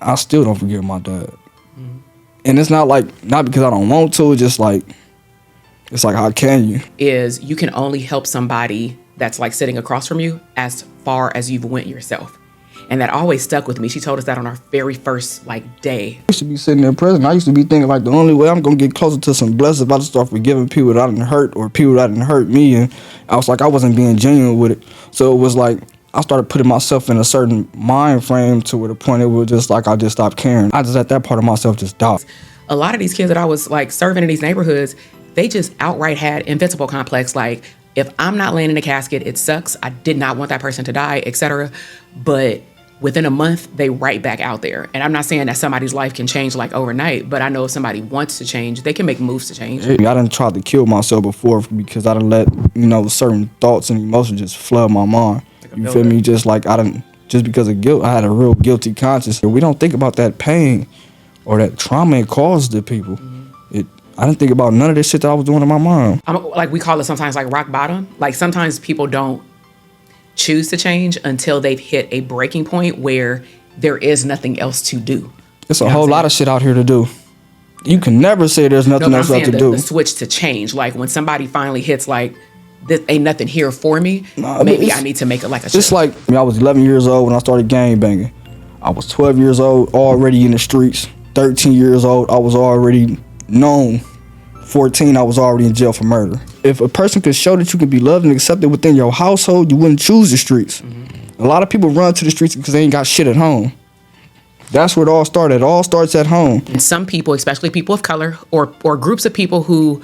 I still don't forgive my dad. And it's not because I don't want to, it's just like, it's like, how can you? Is you can only help somebody that's like sitting across from you as far as you've went yourself. And that always stuck with me. She told us that on our very first day. I used to be sitting there present. I used to be thinking like the only way I'm gonna get closer to some blessings if I just start forgiving people that I didn't hurt or people that didn't hurt me. And I was like, I wasn't being genuine with it. So it was like I started putting myself in a certain mind frame to where the point it was just like I just stopped caring. I just let that part of myself just die. A lot of these kids that I was like serving in these neighborhoods, they just outright had invincible complex. Like, if I'm not laying in a casket, it sucks. I did not want that person to die, etc. But within a month, they right back out there. And I'm not saying that somebody's life can change like overnight, but I know if somebody wants to change, they can make moves to change. I done tried to kill myself before because I done let, certain thoughts and emotions just flood my mind. You feel me? Just like just because of guilt, I had a real guilty conscience. We don't think about that pain or that trauma it caused to people. I didn't think about none of this shit that I was doing in my mind. Like, we call it sometimes like rock bottom. Like, sometimes people don't choose to change until they've hit a breaking point where there is nothing else to do. It's a whole lot of shit out here to do. You can never say there's nothing else to do. The switch to change, like when somebody finally hits like, this ain't nothing here for me, maybe I need to make it like a shift. It's like, I was 11 years old when I started gang banging. I was 12 years old, already in the streets. 13 years old, I was already known. 14, I was already in jail for murder. If a person could show that you can be loved and accepted within your household, you wouldn't choose the streets. A lot of people run to the streets because they ain't got shit at home. That's where it all started. It all starts at home. And some people, especially people of color or groups of people who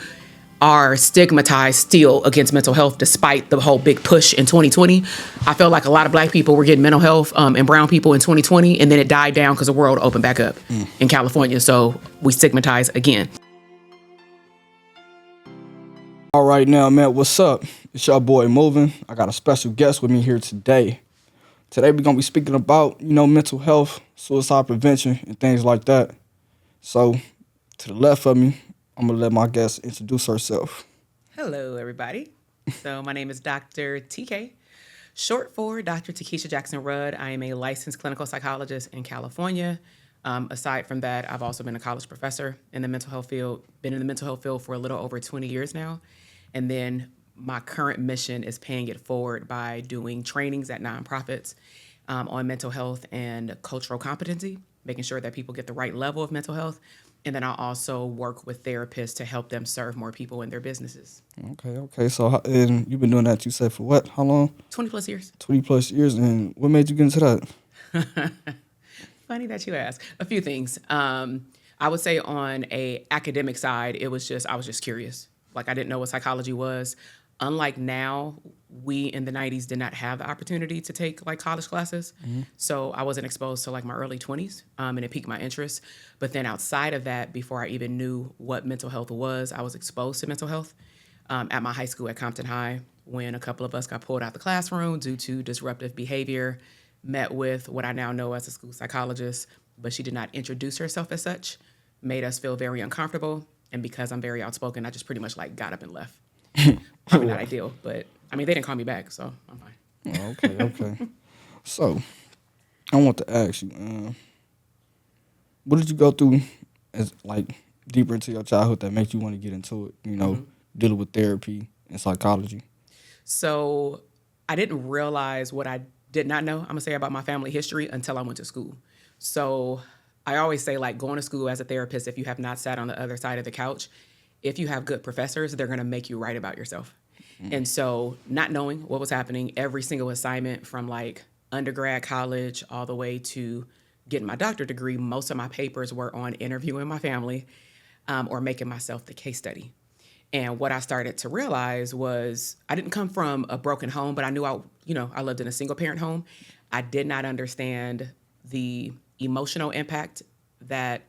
are stigmatized still against mental health, despite the whole big push in 2020. I felt like a lot of black people were getting mental health and brown people in 2020, and then it died down because the world opened back up in California. So we stigmatize again. All right, now, man, what's up? It's your boy Movin. I got a special guest with me here today. Today we're going to be speaking about, mental health, suicide prevention, and things like that. So, to the left of me, I'm going to let my guest introduce herself. Hello, everybody. So my name is Dr. TK, short for Dr. Takesha Jackson Rudd. I am a licensed clinical psychologist in California. Aside from that, I've also been a college professor in the mental health field, been in the mental health field for a little over 20 years now. And then my current mission is paying it forward by doing trainings at nonprofits on mental health and cultural competency, making sure that people get the right level of mental health. And then I also work with therapists to help them serve more people in their businesses. Okay. So, and you've been doing that, you said, for what? How long? 20 plus years. 20 plus years. And what made you get into that? Funny that you ask. A few things. I would say on a academic side, I was just curious. Like, I didn't know what psychology was. Unlike now, we in the 90s did not have the opportunity to take like college classes. So I wasn't exposed to like my early 20s and it piqued my interest. But then outside of that, before I even knew what mental health was, I was exposed to mental health at my high school at Compton High when a couple of us got pulled out the classroom due to disruptive behavior, met with what I now know as a school psychologist, but she did not introduce herself as such, made us feel very uncomfortable. And because I'm very outspoken, I just pretty much like got up and left. Probably not ideal, but I mean, they didn't call me back, so I'm fine. Okay. So, I want to ask you, what did you go through as like deeper into your childhood that made you want to get into it, dealing with therapy and psychology? So, I didn't realize what I did not know, I'm gonna say, about my family history until I went to school. So, I always say, like, going to school as a therapist, if you have not sat on the other side of the couch, if you have good professors, they're going to make you write about yourself. And so not knowing what was happening, every single assignment from like undergrad, college, all the way to getting my doctorate degree, most of my papers were on interviewing my family or making myself the case study. And what I started to realize was I didn't come from a broken home, but I knew I lived in a single parent home. I did not understand the emotional impact that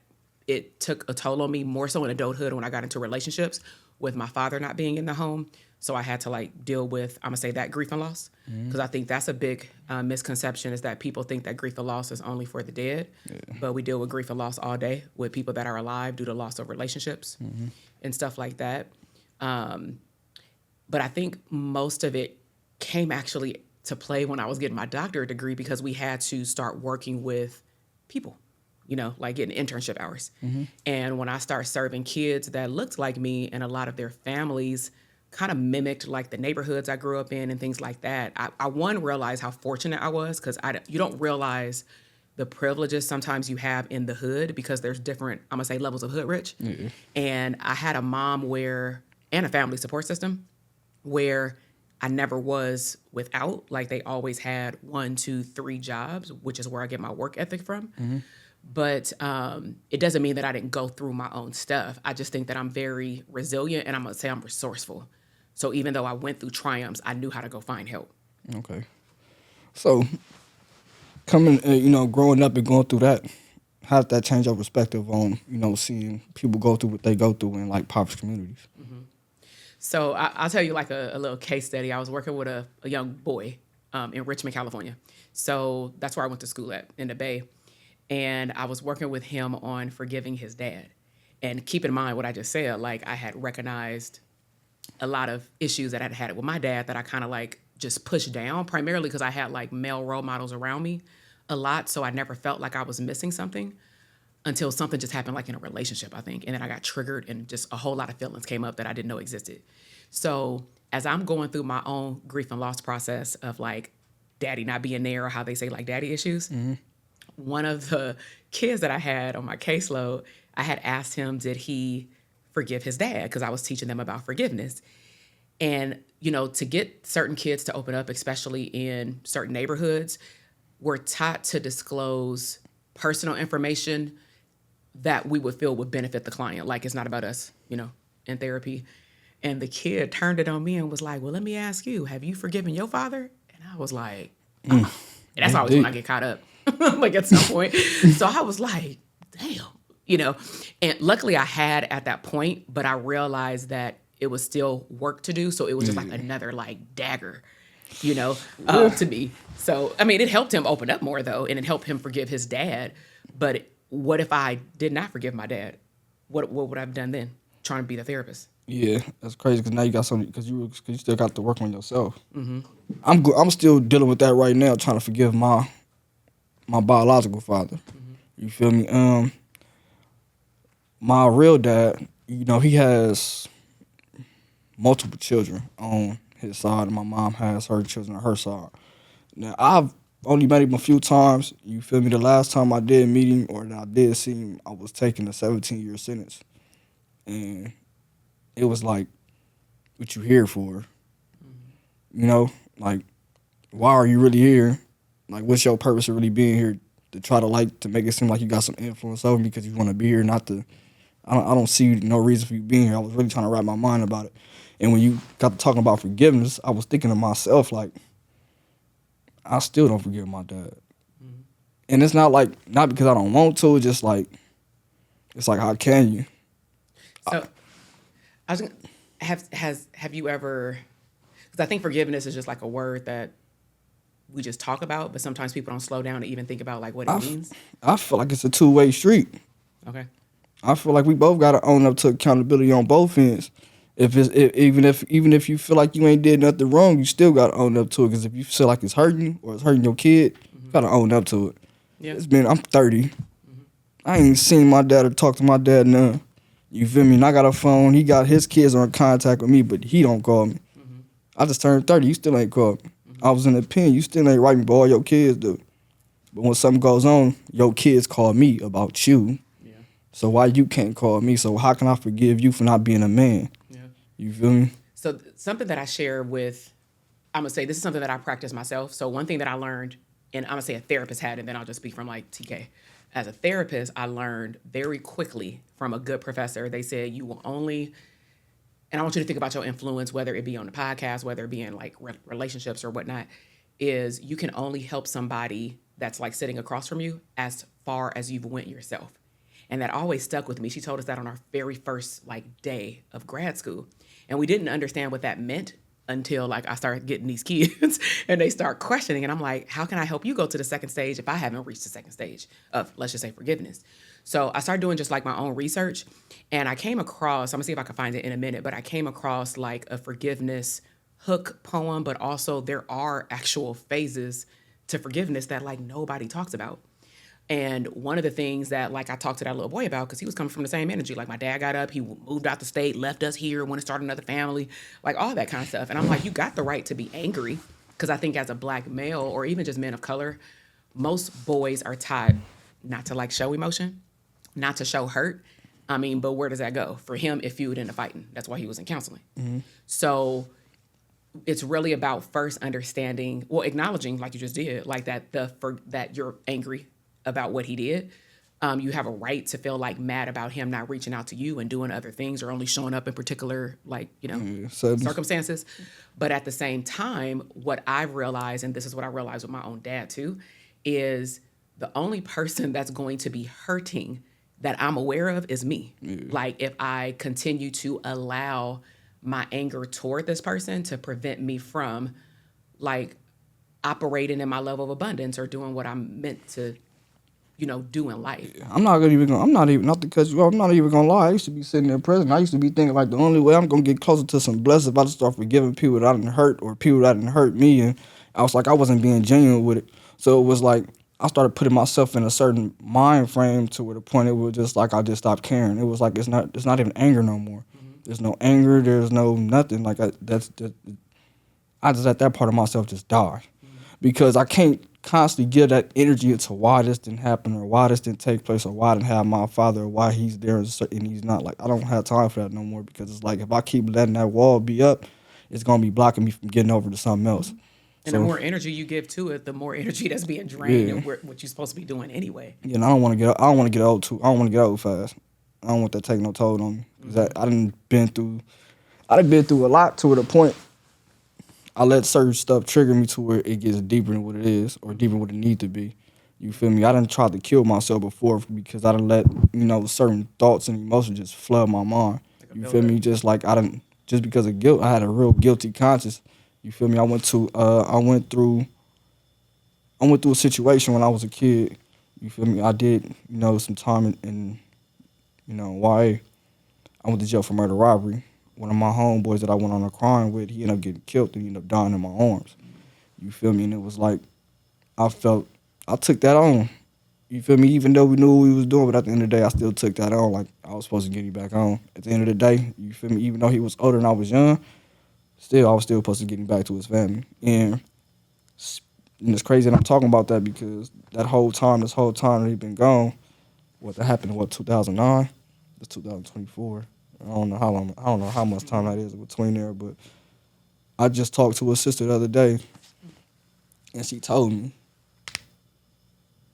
it took a toll on me, more so in adulthood when I got into relationships with my father not being in the home. So I had to like deal with, I'm gonna say, that grief and loss, because I think that's a big misconception, is that people think that grief and loss is only for the dead, but we deal with grief and loss all day with people that are alive due to loss of relationships and stuff like that. But I think most of it came actually to play when I was getting my doctorate degree, because we had to start working with people. like getting internship hours. And when I started serving kids that looked like me and a lot of their families kind of mimicked like the neighborhoods I grew up in and things like that, I realized how fortunate I was, because you don't realize the privileges sometimes you have in the hood, because there's different, I'm gonna say, levels of hood rich. And I had a mom and a family support system where I never was without. Like, they always had 1, 2, 3 jobs, which is where I get my work ethic from. But it doesn't mean that I didn't go through my own stuff. I just think that I'm very resilient, and I'm gonna say I'm resourceful. So even though I went through triumphs, I knew how to go find help. Okay. So coming, growing up and going through that, how did that change your perspective on, seeing people go through what they go through in like impoverished communities? So I'll tell you like a little case study. I was working with a young boy in Richmond, California. So that's where I went to school at, in the Bay. And I was working with him on forgiving his dad. And keep in mind what I just said, like, I had recognized a lot of issues that I had with my dad that I kind of like just pushed down, primarily because I had like male role models around me a lot. So I never felt like I was missing something until something just happened, like in a relationship, I think. And then I got triggered and just a whole lot of feelings came up that I didn't know existed. So as I'm going through my own grief and loss process of like daddy not being there, or how they say like daddy issues, one of the kids that I had on my caseload, I had asked him, did he forgive his dad? Because I was teaching them about forgiveness. And, to get certain kids to open up, especially in certain neighborhoods, we're taught to disclose personal information that we would feel would benefit the client. Like, it's not about us, in therapy. And the kid turned it on me and was like, well, let me ask you, have you forgiven your father? And I was like, and that's always when I get caught up, like at some point. So I was like, damn, and luckily I had at that point, but I realized that it was still work to do. So it was just like another like dagger, to me. So, I mean, it helped him open up more though, and it helped him forgive his dad. But what if I did not forgive my dad? What would I have done then? Trying to be the therapist. Yeah, that's crazy, because now you got something, because you still got to work on yourself. I'm still dealing with that right now, trying to forgive my biological father. You feel me? My real dad, he has multiple children on his side, and my mom has her children on her side. Now, I've only met him a few times. You feel me? The last time I did meet him, or that I did see him, I was taking a 17-year sentence. And it was like, what you here for? Like, why are you really here? Like, what's your purpose of really being here? To try to make it seem like you got some influence over me because you want to be here, not to. I don't see no reason for you being here. I was really trying to wrap my mind about it. And when you got to talking about forgiveness, I was thinking to myself, like, I still don't forgive my dad. And it's not because I don't want to, it's just like, it's like, how can you? So, I was gonna, have you ever? Because I think forgiveness is just like a word that we just talk about, but sometimes people don't slow down to even think about like what it means. I feel like it's a two-way street. Okay. I feel like we both got to own up to accountability on both ends. Even if you feel like you ain't did nothing wrong, you still got to own up to it. Because if you feel like it's hurting you or it's hurting your kid, you got to own up to it. Yeah. I'm 30. I ain't seen my dad or talked to my dad none. You feel me? And I got a phone. He got his kids are in contact with me, but he don't call me. I just turned 30. You still ain't called me. I was in the pen. You still ain't write me, but all your kids do. But when something goes on, your kids call me about you. Yeah. So why you can't call me? So how can I forgive you for not being a man? Yeah. You feel me? So something that I share with, I'm going to say this is something that I practice myself. So one thing that I learned, and I'm going to say a therapist had, and then I'll just speak from like TK. As a therapist, I learned very quickly from a good professor. They said you will only, and I want you to think about your influence, whether it be on the podcast, whether it be in like relationships or whatnot, is you can only help somebody that's like sitting across from you as far as you've went yourself. And that always stuck with me. She told us that on our very first like day of grad school. And we didn't understand what that meant until like I started getting these kids and they start questioning. And I'm like, how can I help you go to the second stage if I haven't reached the second stage of, let's just say, forgiveness? So I started doing just like my own research, and I came across, I'm gonna see if I can find it in a minute, but I came across like a forgiveness hook poem, but also there are actual phases to forgiveness that like nobody talks about. And one of the things that, like, I talked to that little boy about, because he was coming from the same energy. Like, my dad got up, he moved out the state, left us here, wanted to start another family, like all that kind of stuff. And I'm like, you got the right to be angry, because I think as a black male, or even just men of color, most boys are taught not to like show emotion, not to show hurt. I mean, but where does that go? For him, it fueled into fighting. That's why he was in counseling. So it's really about first understanding, well, acknowledging, like you just did, like that you're angry about what he did. You have a right to feel like mad about him not reaching out to you and doing other things, or only showing up in particular, like, circumstances. But at the same time, what I've realized, and this is what I realized with my own dad too, is the only person that's going to be hurting that I'm aware of is me. Like, if I continue to allow my anger toward this person to prevent me from, like, operating in my level of abundance or doing what I'm meant to, do in life. I'm not even gonna lie. I used to be sitting there present. I used to be thinking like the only way I'm gonna get closer to some blessings if I just start forgiving people that I didn't hurt or people that didn't hurt me. And I was like, I wasn't being genuine with it. So it was like I started putting myself in a certain mind frame to where the point it was just like I just stopped caring. It was like it's not even anger no more. There's no anger. There's no nothing. Like I just let that part of myself just die, because I can't constantly give that energy into why this didn't happen or why this didn't take place or why I didn't have my father or why he's there and he's not. Like, I don't have time for that no more, because it's like if I keep letting that wall be up, it's going to be blocking me from getting over to something else. And the more energy you give to it, the more energy that's being drained and what you're supposed to be doing anyway. Yeah, and I don't want to get old too. I don't want to get old fast. I don't want that to take no toll on me. Because I done been through a lot to the point I let certain stuff trigger me to where it gets deeper than what it is, or deeper than what it need to be. You feel me? I done tried to kill myself before because I done let, certain thoughts and emotions just flood my mind. You feel me? Just like just because of guilt, I had a real guilty conscience. You feel me? I went through a situation when I was a kid. You feel me? I did, some time in YA. I went to jail for murder robbery. One of my homeboys that I went on a crime with, he ended up getting killed and he ended up dying in my arms. You feel me? And it was like, I took that on. You feel me? Even though we knew what we was doing, but at the end of the day, I still took that on. Like, I was supposed to get him back on. At the end of the day, you feel me? Even though he was older and I was young, I was still supposed to get him back to his family. And it's crazy that I'm talking about that, because this whole time that he been gone, that happened in 2009? It's 2024. I don't know how much time that is between there, but I just talked to a sister the other day, and she told me,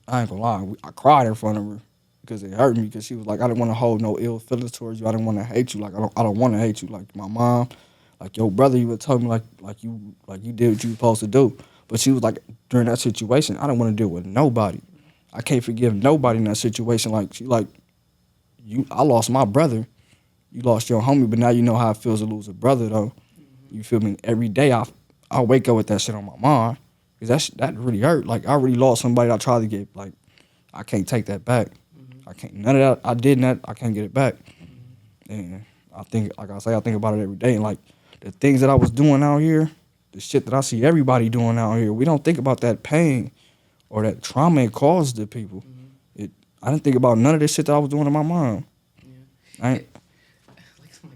I ain't gonna lie, I cried in front of her because it hurt me, because she was like, I didn't want to hold no ill feelings towards you. I didn't want to hate you. Like, I don't want to hate you. Like, my mom, like your brother, you would tell me like you did what you were supposed to do. But she was like, during that situation, I don't want to deal with nobody. I can't forgive nobody in that situation. Like, I lost my brother. You lost your homie, but now you know how it feels to lose a brother, though. You feel me? Every day I wake up with that shit on my mind, because that really hurt. Like, I really lost somebody I tried to get, like, I can't take that back. I can't, none of that I did that, I can't get it back. And I think, like I say, I think about it every day. And, like, the things that I was doing out here, the shit that I see everybody doing out here, we don't think about that pain or that trauma it caused to people. I didn't think about none of this shit that I was doing in my mind. Yeah. Like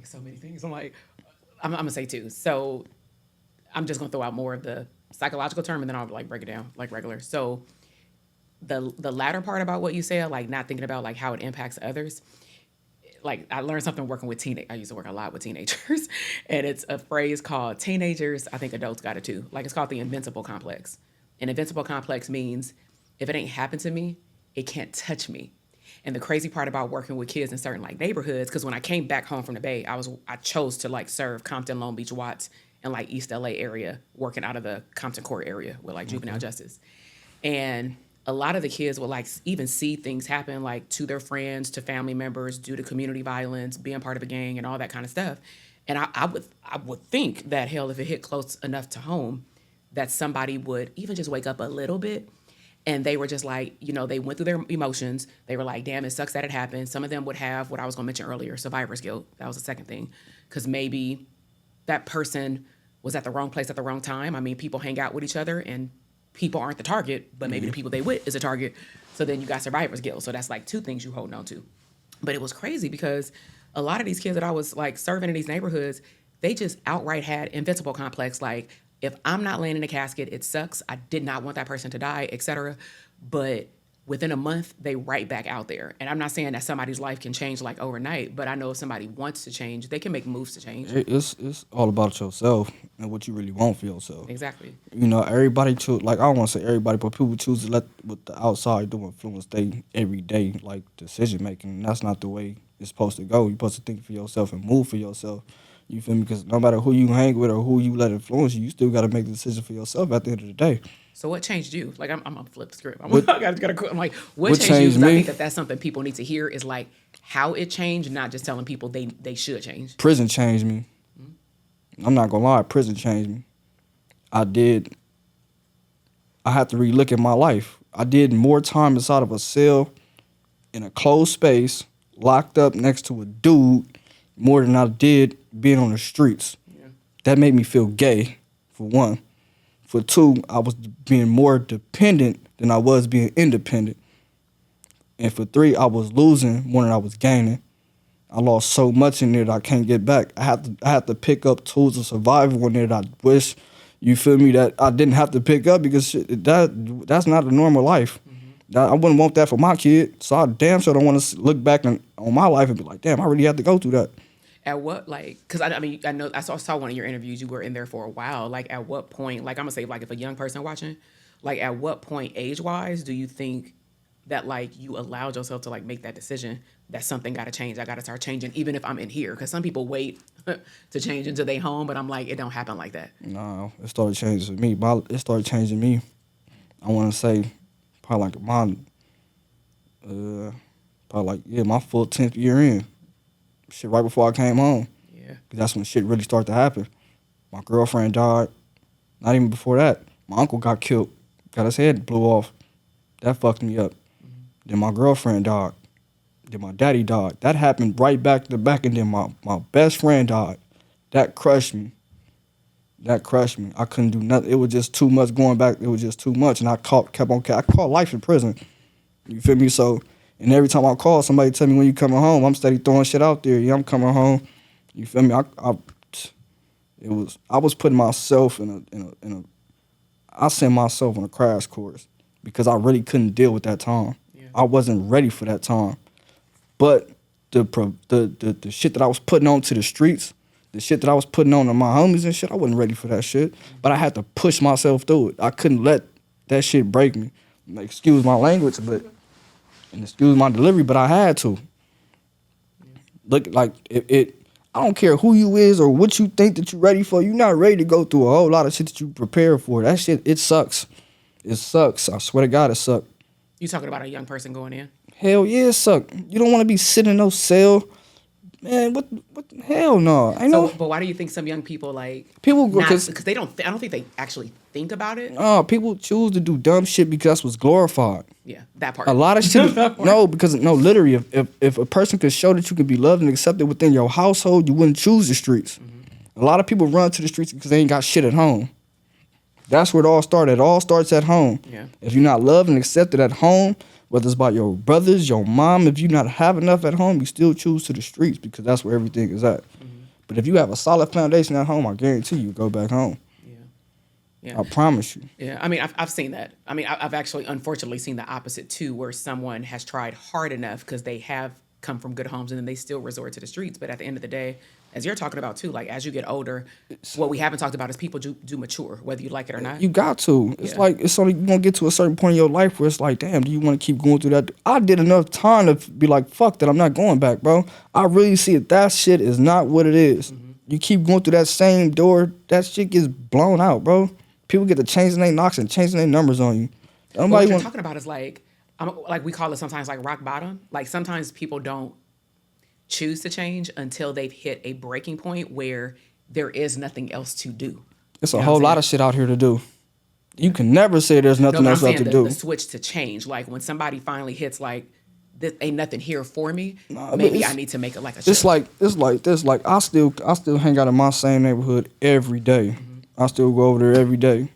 so many things. I'm gonna say too. So I'm just gonna throw out more of the psychological term, and then I'll like break it down like regular. So the latter part about what you said, like not thinking about like how it impacts others. Like, I learned something working with I used to work a lot with teenagers, and it's a phrase called teenagers. I think adults got it too. Like, it's called the invincible complex. An invincible complex means if it ain't happened to me, it can't touch me. And the crazy part about working with kids in certain like neighborhoods, because when I came back home from the Bay, I chose to like serve Compton, Long Beach, Watts, and like East LA area, working out of the Compton Court area with like juvenile justice. And a lot of the kids will like even see things happen like to their friends, to family members, due to community violence, being part of a gang and all that kind of stuff. And I would think that, hell, if it hit close enough to home, that somebody would even just wake up a little bit. And they were just like, they went through their emotions. They were like, damn, it sucks that it happened. Some of them would have what I was going to mention earlier, survivor's guilt. That was the second thing. Because maybe that person was at the wrong place at the wrong time. I mean, people hang out with each other and people aren't the target, but maybe the people they with is a target. So then you got survivor's guilt. So that's like two things you holding on to. But it was crazy because a lot of these kids that I was like serving in these neighborhoods, they just outright had invincible complex. Like, if I'm not laying in a casket, it sucks. I did not want that person to die, etc. But within a month, they right back out there. And I'm not saying that somebody's life can change like overnight, but I know if somebody wants to change, they can make moves to change. It's all about yourself and what you really want for yourself. Exactly. You know, everybody choose, like, I don't want to say everybody, but people choose to let what the outside do influence they everyday, like, decision making. And that's not the way it's supposed to go. You're supposed to think for yourself and move for yourself. You feel me? Because no matter who you hang with or who you let influence you, you still got to make the decision for yourself at the end of the day. So what changed you? Like, I'm gonna flip the script. I'm What- like, what changed you? 'Cause I think that's something people need to hear is like how it changed, not just telling people they should change. Prison changed me. I'm not gonna lie, prison changed me. I had to relook at my life. I did more time inside of a cell in a closed space, locked up next to a dude, more than I did being on the streets. Yeah. That made me feel gay, for one. For two, I was being more dependent than I was being independent. And for three, I was losing more than I was gaining. I lost so much in there that I can't get back. I had to pick up tools of survival in there that I wish, you feel me, that I didn't have to pick up because that's not a normal life. I wouldn't want that for my kid. So I damn sure don't want to look back on my life and be like, damn, I really had to go through that. At what, like, because I mean, I know I saw one of your interviews. You were in there for a while. Like, at what point, like, I'm gonna say, like, if a young person watching, like, at what point, age wise, do you think that like you allowed yourself to like make that decision that something got to change? I got to start changing, even if I'm in here, because some people wait to change until they home, but I'm like, it don't happen like that. No, it started changing me. It started changing me. I want to say probably like my full 10th year in. Shit, right before I came home. Yeah. 'Cause that's when shit really started to happen. My girlfriend died. Not even before that. My uncle got killed. Got his head blew off. That fucked me up. Then my girlfriend died. Then my daddy died. That happened right back to back. And then my best friend died. That crushed me. I couldn't do nothing. It was just too much going back. It was just too much. And I caught life in prison. You feel me? So, and every time I call, somebody tell me when you coming home, I'm steady throwing shit out there. Yeah, I'm coming home. You feel me? I was putting myself I sent myself on a crash course because I really couldn't deal with that time. Yeah. I wasn't ready for that time. But the shit that I was putting on to the streets, the shit that I was putting on to my homies and shit, I wasn't ready for that shit. But I had to push myself through it. I couldn't let that shit break me. Like, excuse my language, and excuse my delivery, but I had to. Look, like, I don't care who you is or what you think that you're ready for. You're not ready to go through a whole lot of shit that you prepare for. That shit, it sucks. It sucks. I swear to God, it sucks. You talking about a young person going in? Hell yeah, it sucks. You don't want to be sitting in no cell. Man, what hell no. But why do you think some young people because they don't? I don't think they actually think about it. People choose to do dumb shit because that's what's glorified. Yeah, that part. A lot of shit. Literally, if a person could show that you can be loved and accepted within your household, you wouldn't choose the streets. Mm-hmm. A lot of people run to the streets because they ain't got shit at home. That's where it all started. It all starts at home. Yeah. If you're not loved and accepted at home, whether it's by your brothers, your mom, if you not have enough at home, you still choose to the streets because that's where everything is at. Mm-hmm. But if you have a solid foundation at home, I guarantee you go back home. Yeah. I promise you. Yeah, I mean, I've seen that. I mean, I've actually, unfortunately, seen the opposite, too, where someone has tried hard enough because they have come from good homes and then they still resort to the streets. But at the end of the day, as you're talking about, too, like, as you get older, what we haven't talked about is people do mature, whether you like it or not. You got to. It's like, it's only, you're going to get to a certain point in your life where it's like, damn, do you want to keep going through that? I did enough time to be like, fuck that, I'm not going back, bro. I really see it. That shit is not what it is. Mm-hmm. You keep going through that same door, that shit gets blown out, bro. People get to changing their knocks and changing their numbers on you. What you're talking about is like we call it sometimes like rock bottom. Like sometimes people don't choose to change until they've hit a breaking point where there is nothing else to do. It's a whole lot of shit out here to do. You can never say there's nothing else to do. The switch to change, like when somebody finally hits like, this ain't nothing here for me. Maybe I need to make it like a. It's like this. Like I still hang out in my same neighborhood every day. Mm-hmm. I still go over there every day,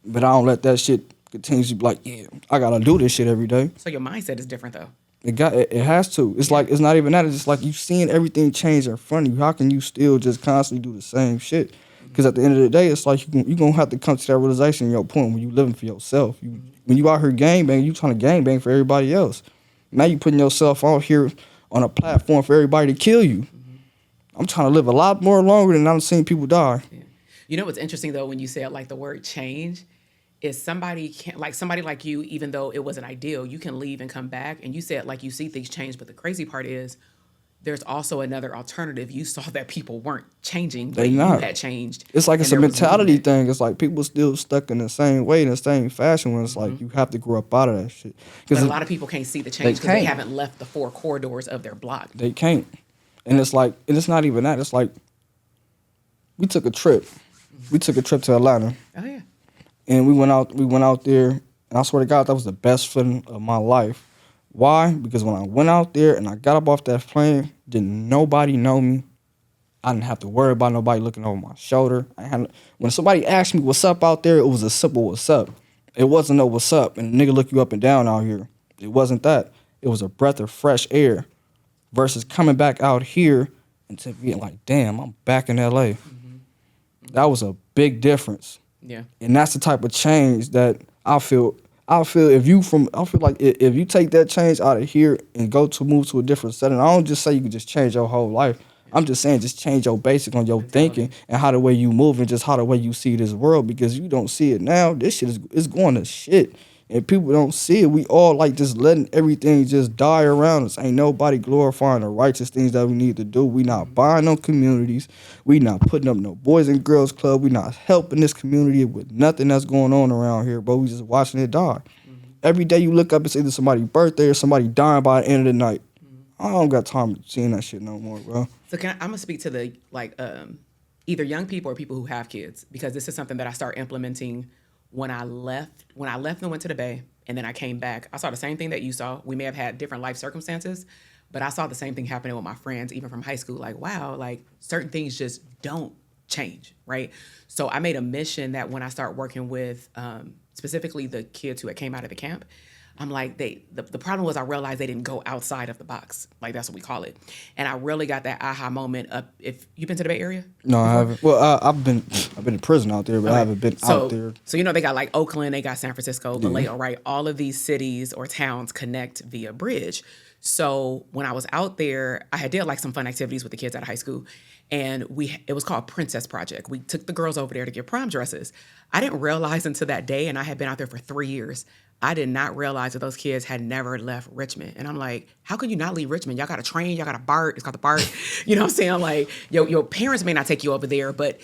but I don't let that shit continuously be like, yeah, I gotta do this shit every day. So your mindset is different though. It has to. It's like, it's not even that. It's just like you seeing everything change in front of you. How can you still just constantly do the same shit? Because at the end of the day, it's like you gonna have to come to that realization. Your point when you living for yourself. When you out here gangbang, you trying to gangbang for everybody else. Now you putting yourself out here on a platform for everybody to kill you. I'm trying to live a lot more longer than I've seen people die. Yeah. You know what's interesting though when you say like the word change is somebody like you, even though it wasn't ideal, you can leave and come back. And you said like you see things change, but the crazy part is there's also another alternative. You saw that people weren't changing, but you had changed. It's like it's a mentality thing. It's like people still stuck in the same way, in the same fashion, when it's like you have to grow up out of that shit. But a lot of people can't see the change because they haven't left the four corridors of their block. They can't. And it's like, and it's not even that. It's like we took a trip. We took a trip to Atlanta. Oh yeah. And we went out there, and I swear to God, that was the best feeling of my life. Why? Because when I went out there and I got up off that plane, didn't nobody know me. I didn't have to worry about nobody looking over my shoulder. When somebody asked me what's up out there, it was a simple what's up. It wasn't no what's up, and a nigga look you up and down out here. It wasn't that. It was a breath of fresh air versus coming back out here and to being like, damn, I'm back in L.A. That was a big difference. Yeah. And that's the type of change that I feel if you take that change out of here and move to a different setting, I don't just say you can just change your whole life. I'm just saying just change your basic on your thinking and how the way you move and just how the way you see this world, because you don't see it now. This shit is going to shit. And people don't see it. We all like just letting everything just die around us. Ain't nobody glorifying the righteous things that we need to do. We not buying no communities. We not putting up no Boys and Girls Club. We not helping this community with nothing that's going on around here, but we just watching it die. Every day you look up, it's either somebody's birthday or somebody dying by the end of the night. I don't got time seeing that shit no more, bro. So I'm gonna speak to the either young people or people who have kids, because this is something that I start implementing when I left and went to the Bay, and then I came back. I saw the same thing that you saw. We may have had different life circumstances, but I saw the same thing happening with my friends, even from high school. Like, wow, like certain things just don't change, right? So I made a mission that when I start working with specifically the kids who had came out of the camp, I'm like, the problem was I realized they didn't go outside of the box. Like, that's what we call it. And I really got that aha moment up. If you've been to the Bay Area? No, I haven't. Well, I've been in prison out there, but I haven't been out there. So, they got like Oakland, they got San Francisco, Vallejo, right? All of these cities or towns connect via bridge. So when I was out there, I did like some fun activities with the kids out of high school. And it was called Princess Project. We took the girls over there to get prom dresses. I didn't realize until that day, and I had been out there for 3 years, I did not realize that those kids had never left Richmond. And I'm like, how could you not leave Richmond? Y'all got a train, y'all got a BART, it's called the BART. You know what I'm saying? Like, your parents may not take you over there, but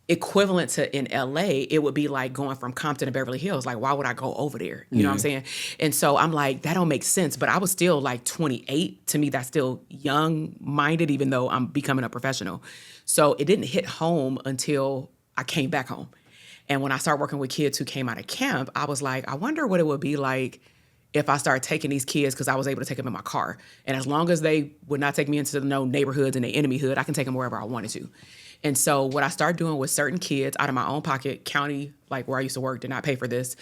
equivalent to in LA, it would be like going from Compton to Beverly Hills. Like, why would I go over there? You know what I'm saying? And so I'm like, that don't make sense. But I was still like 28. To me, that's still young-minded, even though I'm becoming a professional. So it didn't hit home until I came back home. And when I started working with kids who came out of camp, I was like, I wonder what it would be like if I started taking these kids, because I was able to take them in my car. And as long as they would not take me into no neighborhoods and the enemy hood, I can take them wherever I wanted to. And so what I started doing with certain kids out of my own pocket, county, like where I used to work, did not pay for this.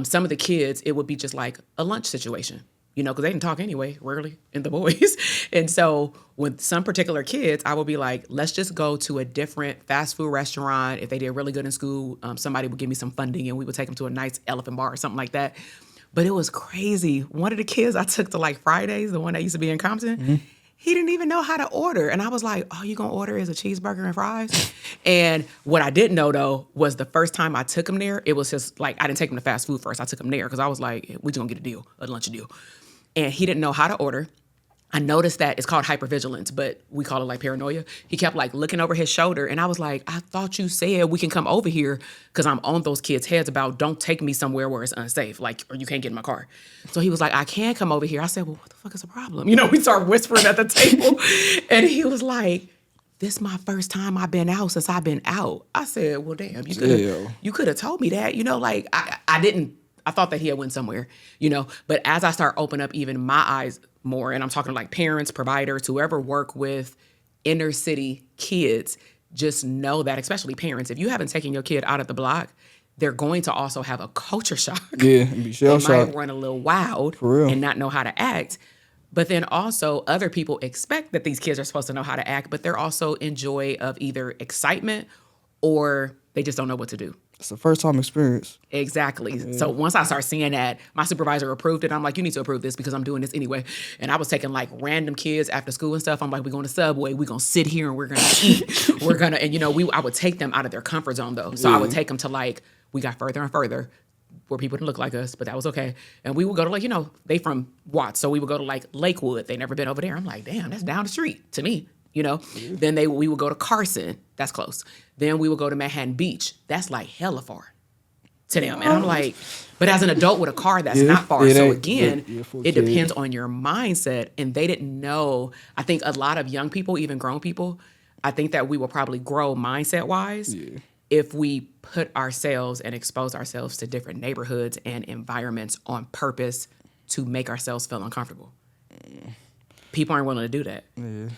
Some of the kids, it would be just like a lunch situation, because they didn't talk anyway, rarely, in the boys. And so with some particular kids, I would be like, let's just go to a different fast food restaurant. If they did really good in school, somebody would give me some funding and we would take them to a nice elephant bar or something like that. But it was crazy. One of the kids I took to like Fridays, the one that used to be in Compton, he didn't even know how to order. And I was like, all you gonna order is a cheeseburger and fries? And what I didn't know, though, was the first time I took him there, it was just like, I didn't take him to fast food first. I took him there because I was like, we just gonna get a lunch deal. And he didn't know how to order. I noticed that it's called hypervigilance, but we call it like paranoia. He kept like looking over his shoulder. And I was like, I thought you said we can come over here, because I'm on those kids' heads about don't take me somewhere where it's unsafe, like, or you can't get in my car. So he was like, I can't come over here. I said, well, what the fuck is the problem? We started whispering at the table. And he was like, this is my first time I've been out since I've been out. I said, well, damn, you could have told me that. Like, I didn't. I thought that he had went somewhere, But as I start opening up even my eyes more, and I'm talking to like parents, providers, whoever work with inner city kids, just know that, especially parents, if you haven't taken your kid out of the block, they're going to also have a culture shock. Yeah, and be shell They might shocked. run a little wild For real. and not know how to act. But then also other people expect that these kids are supposed to know how to act, but they're also in joy of either excitement or they just don't know what to do. It's a first time experience. Exactly. Yeah. So once I start seeing that, my supervisor approved it. I'm like, you need to approve this because I'm doing this anyway. And I was taking like random kids after school and stuff. I'm like, we're going to Subway. We're going to sit here and we're going to eat. And I would take them out of their comfort zone though. So I would take them to like, we got further and further where people didn't look like us, but that was okay. And we would go to like, they from Watts. So we would go to like Lakewood. They never been over there. I'm like, damn, that's down the street to me. Then we would go to Carson. That's close. Then we would go to Manhattan Beach. That's like hella far to them. And I'm like, but as an adult with a car, that's not far. So again, it depends on your mindset. And they didn't know. I think a lot of young people, even grown people, I think that we will probably grow mindset wise if we put ourselves and expose ourselves to different neighborhoods and environments on purpose to make ourselves feel uncomfortable. People aren't willing to do that. Yeah.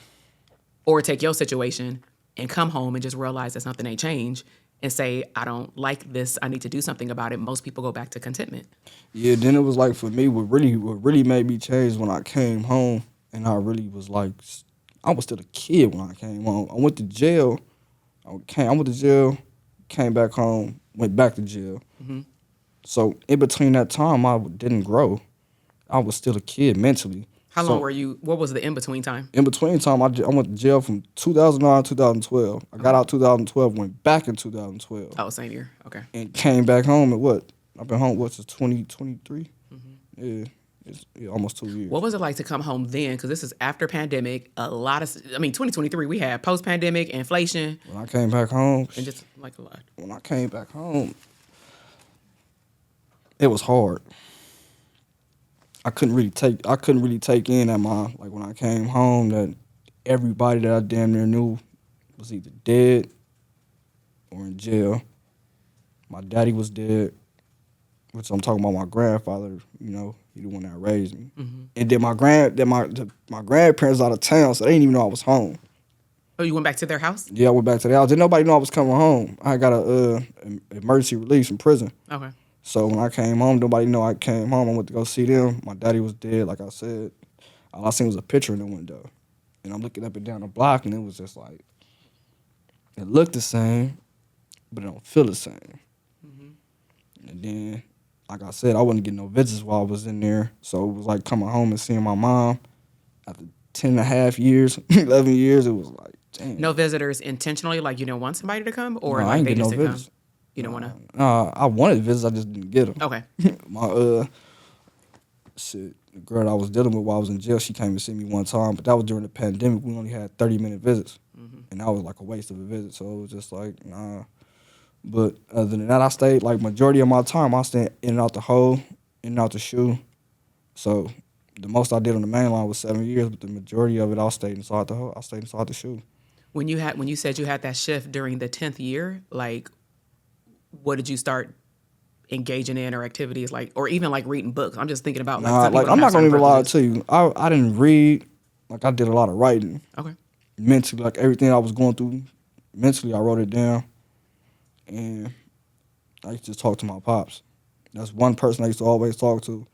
Or take your situation and come home and just realize that something ain't changed and say, I don't like this. I need to do something about it. Most people go back to contentment. Yeah, then it was like for me, what really made me change when I came home, and I really was like, I was still a kid when I came home. I went to jail. Came back home, went back to jail. Mm-hmm. So in between that time, I didn't grow. I was still a kid mentally. How long were you? What was the in-between time? In between time, I went to jail from 2009 to 2012. I got out 2012, went back in 2012. Oh, same year. Okay. And came back home at what? I've been home, since 2023? Mm-hmm. Yeah, it's almost 2 years. What was it like to come home then? Because this is after pandemic. 2023, we had post-pandemic, inflation. When I came back home. And just like a lot. When I came back home, it was hard. I couldn't really take in that when I came home that everybody that I damn near knew was either dead or in jail. My daddy was dead, which I'm talking about my grandfather, he the one that raised me. Mm-hmm. And then my grandparents out of town, so they didn't even know I was home. Oh, you went back to their house? Yeah, I went back to their house. Didn't nobody know I was coming home. I got an emergency release from prison. Okay. So when I came home, nobody knew I came home. I went to go see them. My daddy was dead, like I said. All I seen was a picture in the window. And I'm looking up and down the block, and it was just like, it looked the same, but it don't feel the same. Mm-hmm. And then, like I said, I wasn't getting no visits while I was in there. So it was like coming home and seeing my mom after 10 and a half years, 11 years. It was like, damn. No visitors intentionally, like you don't want somebody to come? Or no, like they just didn't visits. Come? You don't want to? I wanted visits, I just didn't get them. Okay. The girl that I was dealing with while I was in jail, she came to see me one time, but that was during the pandemic. We only had 30-minute visits, and that was like a waste of a visit. So it was just like, nah. But other than that, I stayed, like, majority of my time, I stayed in and out the hole, in and out the shoe. So the most I did on the main line was 7 years, but the majority of it, I stayed inside the hole. I stayed inside the shoe. When you said you had that shift during the 10th year, like, what did you start engaging in or activities like, or even like reading books? I'm just thinking about like I'm not gonna even lie to you. I didn't read. Like I did a lot of writing. Okay. Mentally, like everything I was going through, mentally I wrote it down, and I used to talk to my pops. That's one person I used to always talk to,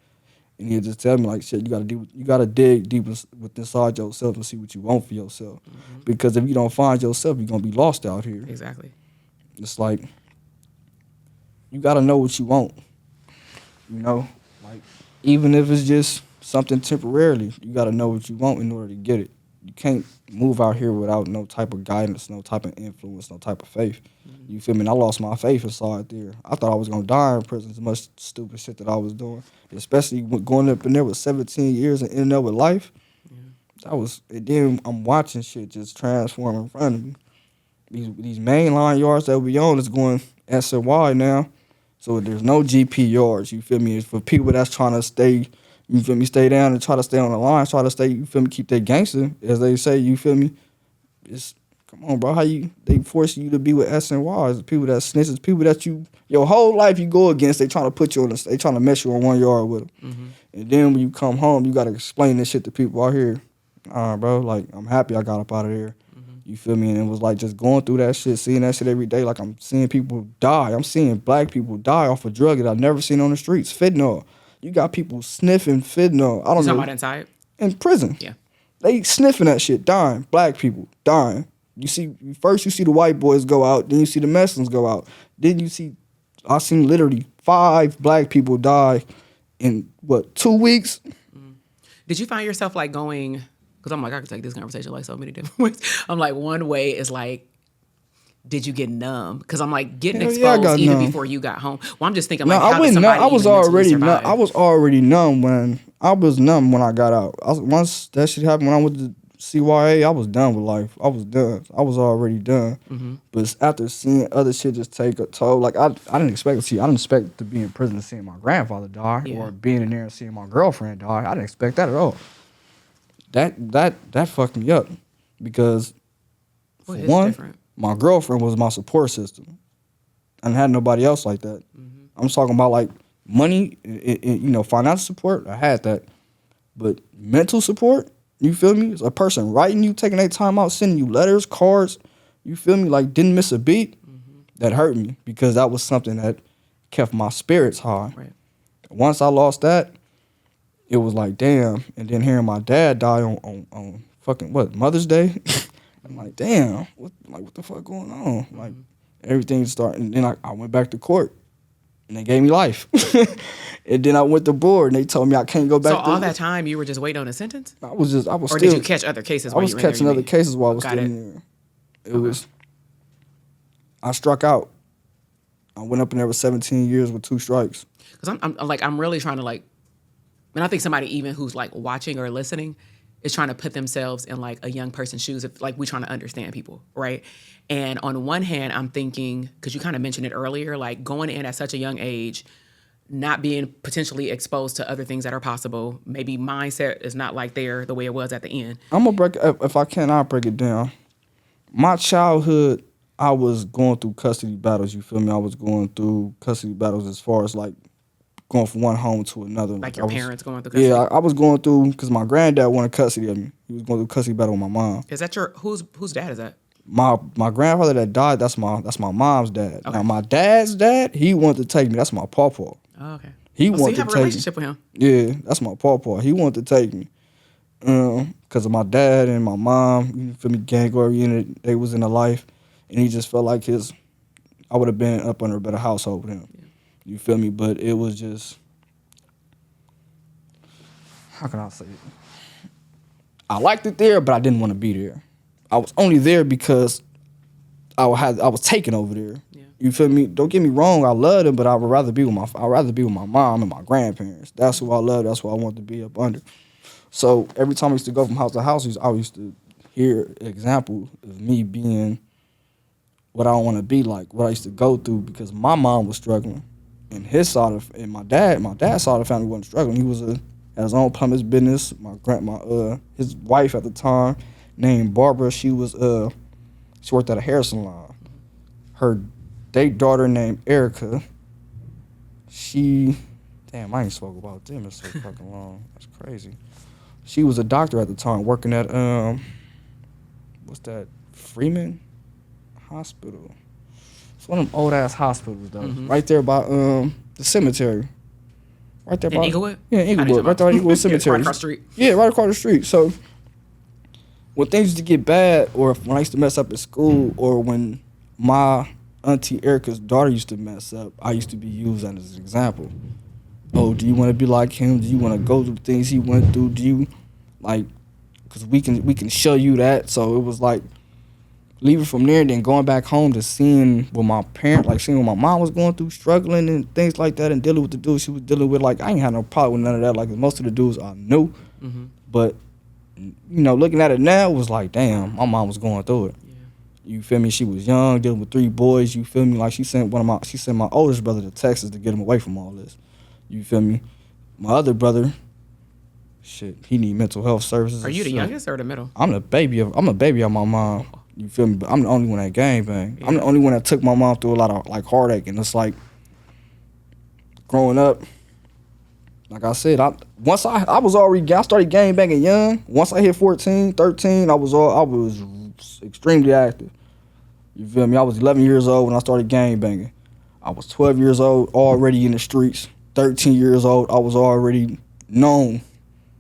and he'd just tell me like, shit, you gotta dig deep with inside yourself and see what you want for yourself, because if you don't find yourself, you're gonna be lost out here. Exactly. It's like, you gotta know what you want, like even if it's just something temporarily, you gotta know what you want in order to get it. You can't move out here without no type of guidance, no type of influence, no type of faith. You feel me? And I lost my faith inside there. I thought I was gonna die in prison, as much stupid shit that I was doing, especially going up in there with 17 years and ending up with life. That was, and then I'm watching shit just transform in front of me. These mainline yards that we on is going S and Y now. So there's no GP yards, you feel me? It's for people that's trying to stay, you feel me, stay down and try to stay on the line, try to stay, you feel me, keep their gangster, as they say, you feel me? It's, come on, bro, they force you to be with S and Ys, people that snitches, people that your whole life you go against, they trying to put you on, they trying to mess you on one yard with them. Mm-hmm. And then when you come home, you got to explain this shit to people out here. Bro, like, I'm happy I got up out of there. Mm-hmm. You feel me? And it was like just going through that shit, seeing that shit every day. Like I'm seeing people die. I'm seeing black people die off a drug that I've never seen on the streets. Fentanyl. You got people sniffing fentanyl. I don't know. You talking about inside? In prison. Yeah. They sniffing that shit, dying. Black people dying. You see the white boys go out, then you see the Mexicans go out. Then I seen literally 5 black people die in 2 weeks? Did you find yourself like going, because I'm like, I could take this conversation like so many different ways. I'm like, one way is like, did you get numb? Because I'm like, getting exposed even numb. Before you got home. Well, I'm just thinking like, how did somebody even mentally survive? I was already numb when I got out. Once that shit happened, when I went to CYA, I was done with life. I was done. I was already done. Mm-hmm. But after seeing other shit just take a toll, like I didn't expect to be in prison and seeing my grandfather die, or being in there and seeing my girlfriend die. I didn't expect that at all. That fucked me up because for one, different? My girlfriend was my support system. I didn't have nobody else like that. Mm-hmm. I'm talking about like money, financial support. I had that, but mental support. You feel me? It's a person writing you, taking their time out, sending you letters, cards. You feel me? Like didn't miss a beat. Mm-hmm. That hurt me because that was something that kept my spirits high. Right. Once I lost that, it was like damn. And then hearing my dad die on fucking Mother's Day. I'm like damn. What the fuck going on? Mm-hmm. Like everything started. And then I went back to court. And they gave me life. And then I went to board and they told me I can't go back. So all that time you were just waiting on a sentence? I was or did you catch other cases? I was catching other cases while I was still in there. I struck out. I went up in there with 17 years with 2 strikes. Because I'm really trying to and I think somebody even who's like watching or listening is trying to put themselves in like a young person's shoes. If like we're trying to understand people, right? And on one hand, I'm thinking, because you kind of mentioned it earlier, like going in at such a young age, not being potentially exposed to other things that are possible. Maybe mindset is not like there the way it was at the end. I'm gonna if I can, I'll break it down. My childhood, I was going through custody battles. You feel me? I was going through custody battles as far as like going from one home to another. Like your parents going through custody? Yeah, I was going through because my granddad wanted custody of me. He was going through custody battle with my mom. Is that whose dad is that? My grandfather that died, that's my mom's dad. Okay. Now my dad's dad, he wanted to take me. That's my pawpaw. Oh, okay. He wanted so you to have take a relationship me. with him? Yeah, that's my pawpaw. He wanted to take me. Because of my dad and my mom, you feel me, gang oriented, they was in the life. And he just felt like I would have been up under a better household with him. Yeah. You feel me? But it was just, how can I say it? I liked it there, but I didn't want to be there. I was only there because I was taken over there. Yeah. You feel me? Don't get me wrong, I loved him, but I'd rather be with my mom and my grandparents. That's who I love. That's who I want to be up under. So every time I used to go from house to house, I used to hear an example of me being what I don't want to be like, what I used to go through because my mom was struggling, and my dad's side of the family wasn't struggling. He had his own plumbing business. His wife at the time, named Barbara, she worked at a hair salon. Her daughter named Erica. I ain't spoke about them in so fucking long. That's crazy. She was a doctor at the time, working at Freeman Hospital. It's one of them old ass hospitals though. Mm-hmm. Right there by the cemetery. Right there by Inglewood? Yeah, Inglewood. Right there by Inglewood Cemetery. Right across the street. Yeah, right across the street. So when things used to get bad, or when I used to mess up at school, or when my auntie Erica's daughter used to mess up, I used to be used as an example. Oh, do you want to be like him? Do you want to go through things he went through? Do you, like, because we can show you that. So it was like leaving from there and then going back home to seeing what my mom was going through, struggling and things like that, and dealing with the dudes she was dealing with. Like, I ain't had no problem with none of that. Like, most of the dudes I knew. Mm-hmm. But, looking at it now, it was like, damn, my mom was going through it. Yeah. You feel me? She was young, dealing with 3 boys. You feel me? Like, she sent my oldest brother to Texas to get him away from all this. You feel me? My other brother, he need mental health services. Are you the youngest or the middle? I'm the baby of my mom. You feel me? But I'm the only one that gangbang. Yeah. I'm the only one that took my mom through a lot of like heartache, and it's like growing up. Like I said, I started gangbanging young. Once I hit 14, 13, I was extremely active. You feel me? I was 11 years old when I started gang banging. I was 12 years old, already in the streets. 13 years old, I was already known.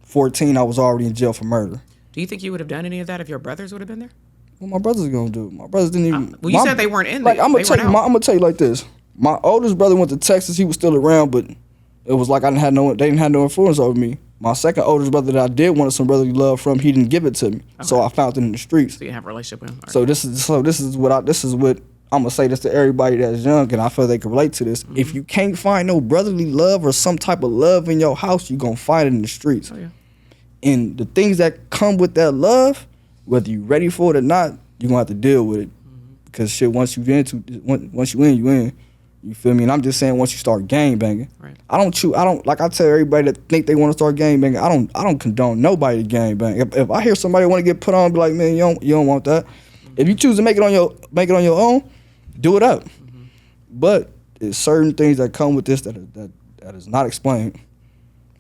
14, I was already in jail for murder. Do you think you would have done any of that if your brothers would have been there? What my brothers gonna do? My brothers didn't even. Well, you said they weren't in there. I'm gonna tell you like this. My oldest brother went to Texas. He was still around, but it was like they didn't have no influence over me. My second oldest brother that I did want some brotherly love from, he didn't give it to me. Okay. So I found it in the streets. So you didn't have a relationship with him. Right. This is what I'm gonna say this to everybody that's young, and I feel they can relate to this. Mm-hmm. If you can't find no brotherly love or some type of love in your house, you're gonna find it in the streets. Oh, yeah. And the things that come with that love, whether you're ready for it or not, you're gonna have to deal with it. Mm-hmm. Because shit, once you in, you in. You feel me? And I'm just saying, once you start gang banging, right. I tell everybody that think they want to start gang banging, I don't condone nobody to gang bang. If I hear somebody want to get put on, be like, man, you don't want that. Mm-hmm. If you choose to make it on your own, do it up. Mm-hmm. But there's certain things that come with this that is not explained.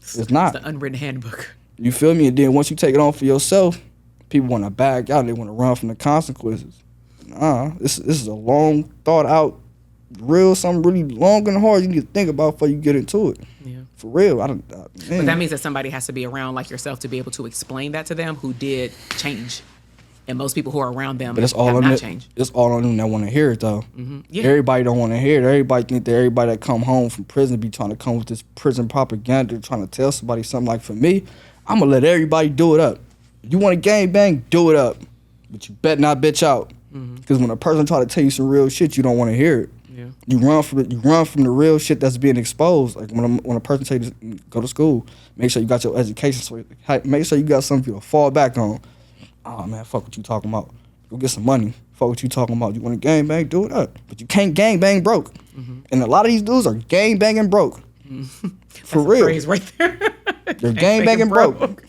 It's not. It's the unwritten handbook. You feel me? And then once you take it on for yourself, people want to back out. They want to run from the consequences. This is a long, thought out, something really long and hard you need to think about before you get into it. Yeah. For real. But that means that somebody has to be around like yourself to be able to explain that to them who did change. And most people who are around them have not changed. It's all on them that want to hear it, though. Mm-hmm. Yeah. Everybody don't want to hear it. Everybody think that everybody that come home from prison be trying to come with this prison propaganda, trying to tell somebody something. Like, for me, I'm going to let everybody do it up. If you want to gang bang, do it up. But you bet not bitch out. Because when a person try to tell you some real shit, you don't want to hear it. Yeah. You run from the real shit that's being exposed. Like when a person tell you to go to school, make sure you got your education. So make sure you got something to fall back on. Oh man, fuck what you talking about. Go get some money. Fuck what you talking about. You want to gang bang, do it up. But you can't gang bang broke. Mm-hmm. And a lot of these dudes are gang banging broke. Mm-hmm. For real. Phrase right there. They're gang banging broke.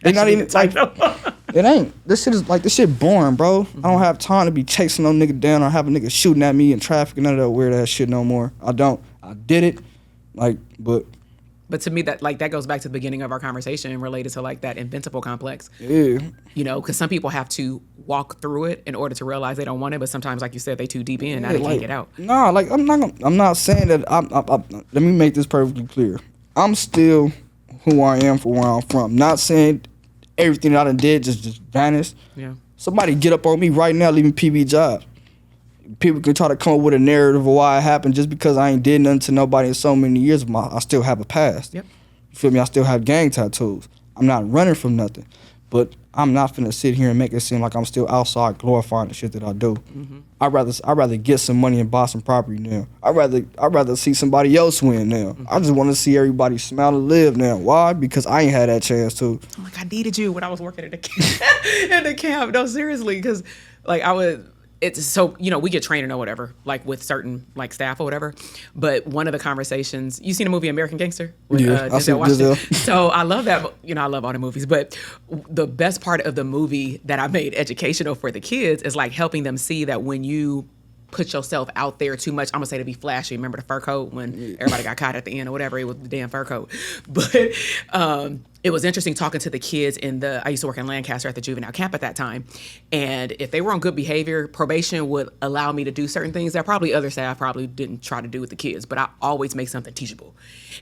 They're not even like. It ain't. This shit boring, bro. Mm-hmm. I don't have time to be chasing no nigga down or have a nigga shooting at me in traffic and none of that weird ass shit no more. I don't. I did it, But to me, that goes back to the beginning of our conversation related to like that invincible complex. Yeah. You know, because some people have to walk through it in order to realize they don't want it. But sometimes, like you said, they too deep in, now they can't get out. Nah, like I'm not saying that. Let me make this perfectly clear. I'm still who I am for where I'm from. Not saying everything that I done did just vanished. Yeah. Somebody get up on me right now, leaving PB jobs. People can try to come up with a narrative of why it happened just because I ain't did nothing to nobody in so many years. I still have a past. Yep. You feel me? I still have gang tattoos. I'm not running from nothing. But I'm not finna sit here and make it seem like I'm still outside glorifying the shit that I do. Mm-hmm. I'd rather get some money and buy some property now. I'd rather see somebody else win now. Mm-hmm. I just want to see everybody smile and live now. Why? Because I ain't had that chance to. I'm like, I needed you when I was working at the camp. In the camp. No, seriously, because like it's so, you know, we get training or whatever, like with certain like staff or whatever. But one of the conversations, you seen the movie American Gangster? With, yeah, I seen Denzel. So I love that. You know, I love all the movies. But the best part of the movie that I made educational for the kids is like helping them see that when you put yourself out there too much, I'm gonna say to be flashy. Remember the fur coat when everybody got caught at the end or whatever? It was the damn fur coat. But it was interesting talking to the kids I used to work in Lancaster at the juvenile camp at that time. And if they were on good behavior, probation would allow me to do certain things that probably other staff probably didn't try to do with the kids, but I always make something teachable.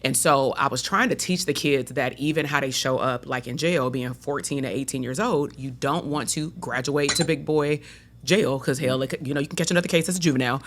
And so I was trying to teach the kids that even how they show up, like in jail, being 14 to 18 years old, you don't want to graduate to big boy jail, because hell, you know, you can catch another case as a juvenile.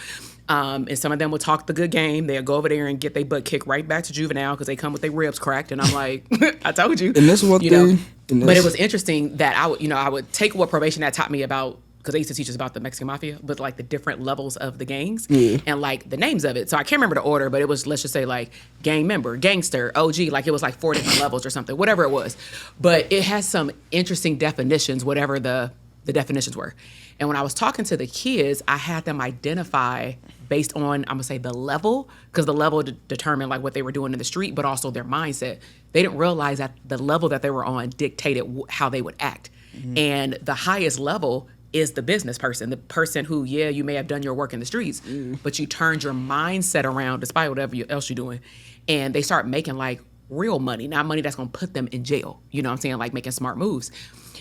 And some of them will talk the good game. They'll go over there and get their butt kicked right back to juvenile because they come with their ribs cracked. And I'm like, I told you. And this one thing. But it was interesting that I would take what probation had taught me about, because they used to teach us about the Mexican mafia, but like the different levels of the gangs and like the names of it. So I can't remember the order, but it was, let's just say like gang member, gangster, OG, like it was like 4 different levels or something, whatever it was. But it has some interesting definitions, whatever the definitions were. And when I was talking to the kids, I had them identify based on, I'm gonna say the level, because the level determined like what they were doing in the street, but also their mindset. They didn't realize that the level that they were on dictated how they would act. Mm-hmm. And the highest level is the business person, the person who, you may have done your work in the streets, but you turned your mindset around despite whatever else you're doing. And they start making like real money, not money that's going to put them in jail. You know what I'm saying? Like making smart moves.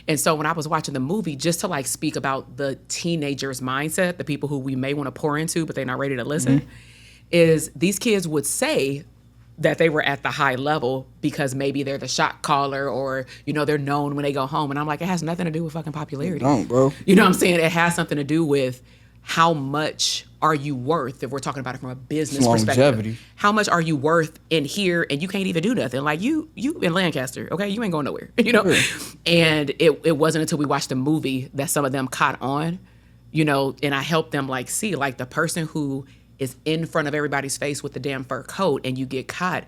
And so when I was watching the movie, just to like speak about the teenagers' mindset, the people who we may want to pour into, but they're not ready to listen, is these kids would say that they were at the high level because maybe they're the shot caller or, you know, they're known when they go home. And I'm like, it has nothing to do with fucking popularity. Don't, bro. You know what I'm saying? It has something to do with how much are you worth, if we're talking about it from a business Longevity. perspective. How much are you worth in here and you can't even do nothing? Like you in Lancaster, okay? You ain't going nowhere, you know? Yeah. And it wasn't until we watched the movie that some of them caught on, you know, and I helped them like see like the person who is in front of everybody's face with the damn fur coat and you get caught,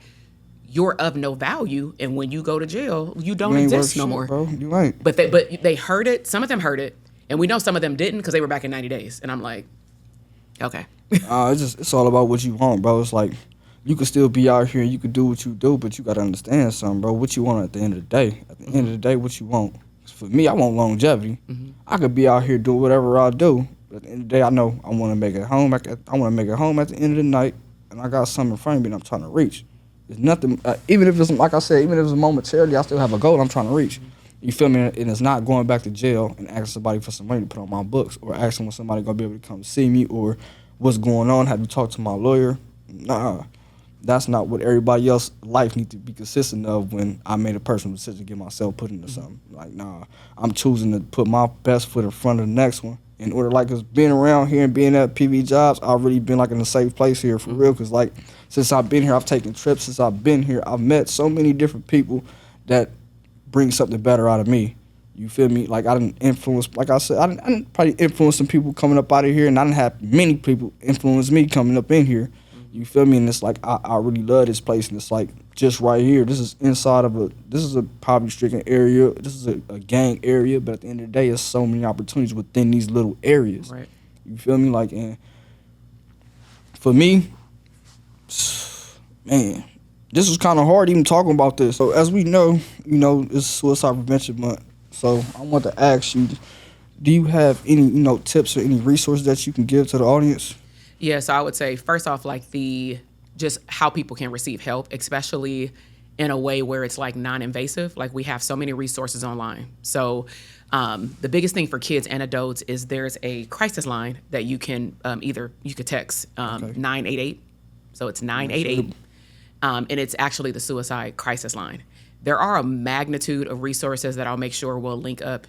you're of no value. And when you go to jail, you don't exist no more. Bro. You ain't. But they heard it. Some of them heard it. And we know some of them didn't because they were back in 90 days. And I'm like, okay. It's all about what you want, bro. It's like you could still be out here and you could do what you do, but you got to understand something, bro. What you want at the end of the day. At the end of the day, what you want. For me, I want longevity. I could be out here doing whatever I do. But at the end of the day, I know I want to make it home. I want to make it home at the end of the night, and I got something in front of me that I'm trying to reach. There's nothing, even if it's, like I said, even if it's momentarily, I still have a goal I'm trying to reach. You feel me? And it's not going back to jail and asking somebody for some money to put on my books or asking when somebody going to be able to come see me or what's going on. Have you talked to my lawyer? Nah. That's not what everybody else's life needs to be consistent of when I made a personal decision to get myself put into something. Like, nah, I'm choosing to put my best foot in front of the next one. In order, like, cause being around here and being at PV Jobs, I've really been, like, in a safe place here for real. Because, like, since I've been here, I've taken trips. Since I've been here, I've met so many different people that bring something better out of me. You feel me? Like, I didn't influence, like I said, I didn't probably influence some people coming up out of here, and I didn't have many people influence me coming up in here. You feel me? And it's like, I really love this place, and it's like, just right here, this is inside of this is a poverty-stricken area, this is a gang area, but at the end of the day, there's so many opportunities within these little areas. Right. You feel me? Like, and for me, man, this was kind of hard even talking about this. So as we know, you know, it's Suicide Prevention Month. So I want to ask you, do you have any, you know, tips or any resources that you can give to the audience? Yeah, so I would say first off, like just how people can receive help, especially in a way where it's like non-invasive. Like we have so many resources online. So the biggest thing for kids and adults is there's a crisis line that you can you could text 988. So it's 988. And it's actually the suicide crisis line. There are a magnitude of resources that I'll make sure we'll link up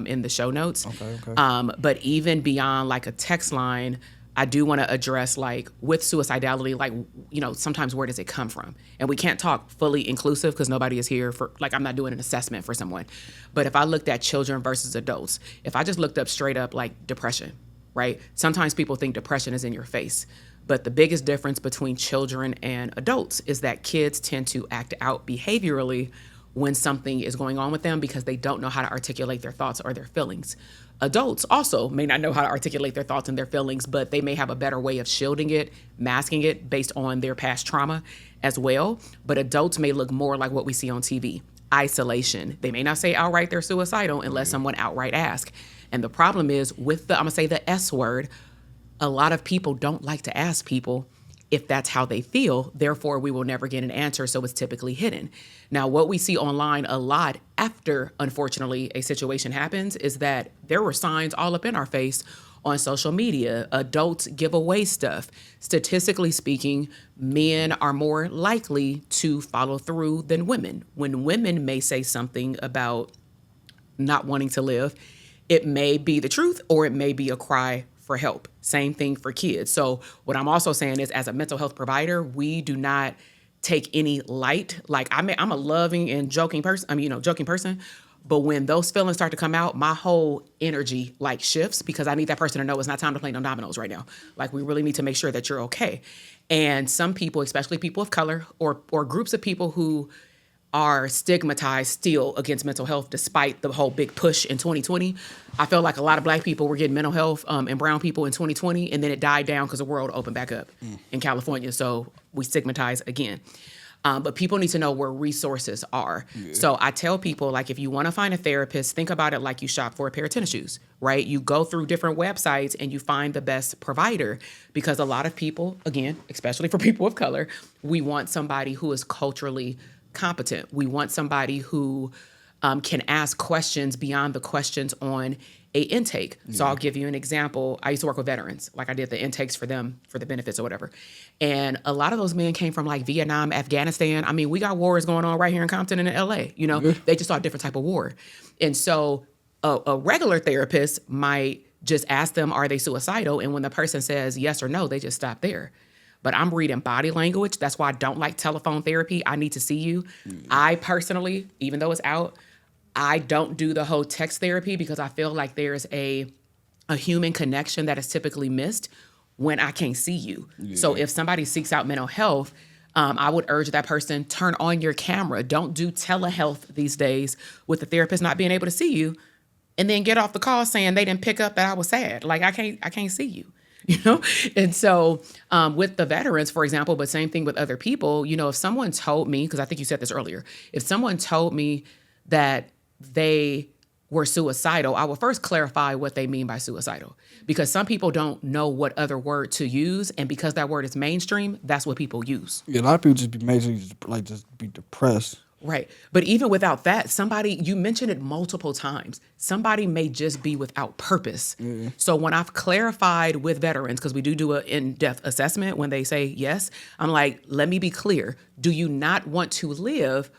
in the show notes. Okay. But even beyond like a text line, I do want to address, like, with suicidality, like, you know, sometimes where does it come from? And we can't talk fully inclusive because nobody is here for, like, I'm not doing an assessment for someone. But if I looked at children versus adults, if I just looked up straight up, like, depression, right? Sometimes people think depression is in your face. But the biggest difference between children and adults is that kids tend to act out behaviorally when something is going on with them because they don't know how to articulate their thoughts or their feelings. Adults also may not know how to articulate their thoughts and their feelings, but they may have a better way of shielding it, masking it based on their past trauma as well. But adults may look more like what we see on TV, isolation. They may not say outright they're suicidal unless someone outright asks. And the problem is with I'm gonna say the S word, a lot of people don't like to ask people if that's how they feel. Therefore, we will never get an answer, so it's typically hidden. Now, what we see online a lot after, unfortunately, a situation happens is that there were signs all up in our face on social media. Adults give away stuff. Statistically speaking, men are more likely to follow through than women. When women may say something about not wanting to live, it may be the truth or it may be a cry for help. Same thing for kids. So what I'm also saying is, as a mental health provider, we do not take any light. Like I'm a loving and joking person, but when those feelings start to come out, my whole energy like shifts because I need that person to know it's not time to play no dominoes right now. Like we really need to make sure that you're okay. And some people, especially people of color or groups of people who are stigmatized still against mental health despite the whole big push in 2020. I feel like a lot of black people were getting mental health and brown people in 2020, and then it died down because the world opened back up in California, so we stigmatize again. But people need to know where resources are. Yeah. So I tell people, like, if you want to find a therapist, think about it like you shop for a pair of tennis shoes, right? You go through different websites and you find the best provider because a lot of people, again, especially for people of color, we want somebody who is culturally competent. We want somebody who can ask questions beyond the questions on a intake. So I'll give you an example. I used to work with veterans, like I did the intakes for them for the benefits or whatever. And a lot of those men came from like Vietnam, Afghanistan. I mean, we got wars going on right here in Compton and in LA, you know, they just saw a different type of war. And so a regular therapist might just ask them, are they suicidal? And when the person says yes or no, they just stop there. But I'm reading body language. That's why I don't like telephone therapy. I need to see you. I personally, even though it's out, I don't do the whole text therapy because I feel like there's a human connection that is typically missed when I can't see you. So if somebody seeks out mental health, I would urge that person, turn on your camera. Don't do telehealth these days with the therapist not being able to see you, and then get off the call saying they didn't pick up that I was sad. Like I can't see you. You know? And so with the veterans, for example, but same thing with other people, you know, if someone told me, because I think you said this earlier, if someone told me that they were suicidal, I will first clarify what they mean by suicidal, because some people don't know what other word to use. And because that word is mainstream, that's what people use. Yeah, a lot of people just be majorly just be depressed. Right. But even without that, somebody, you mentioned it multiple times, somebody may just be without purpose. So when I've clarified with veterans, because we do an in-depth assessment when they say yes, I'm like, let me be clear. Do you not want to live,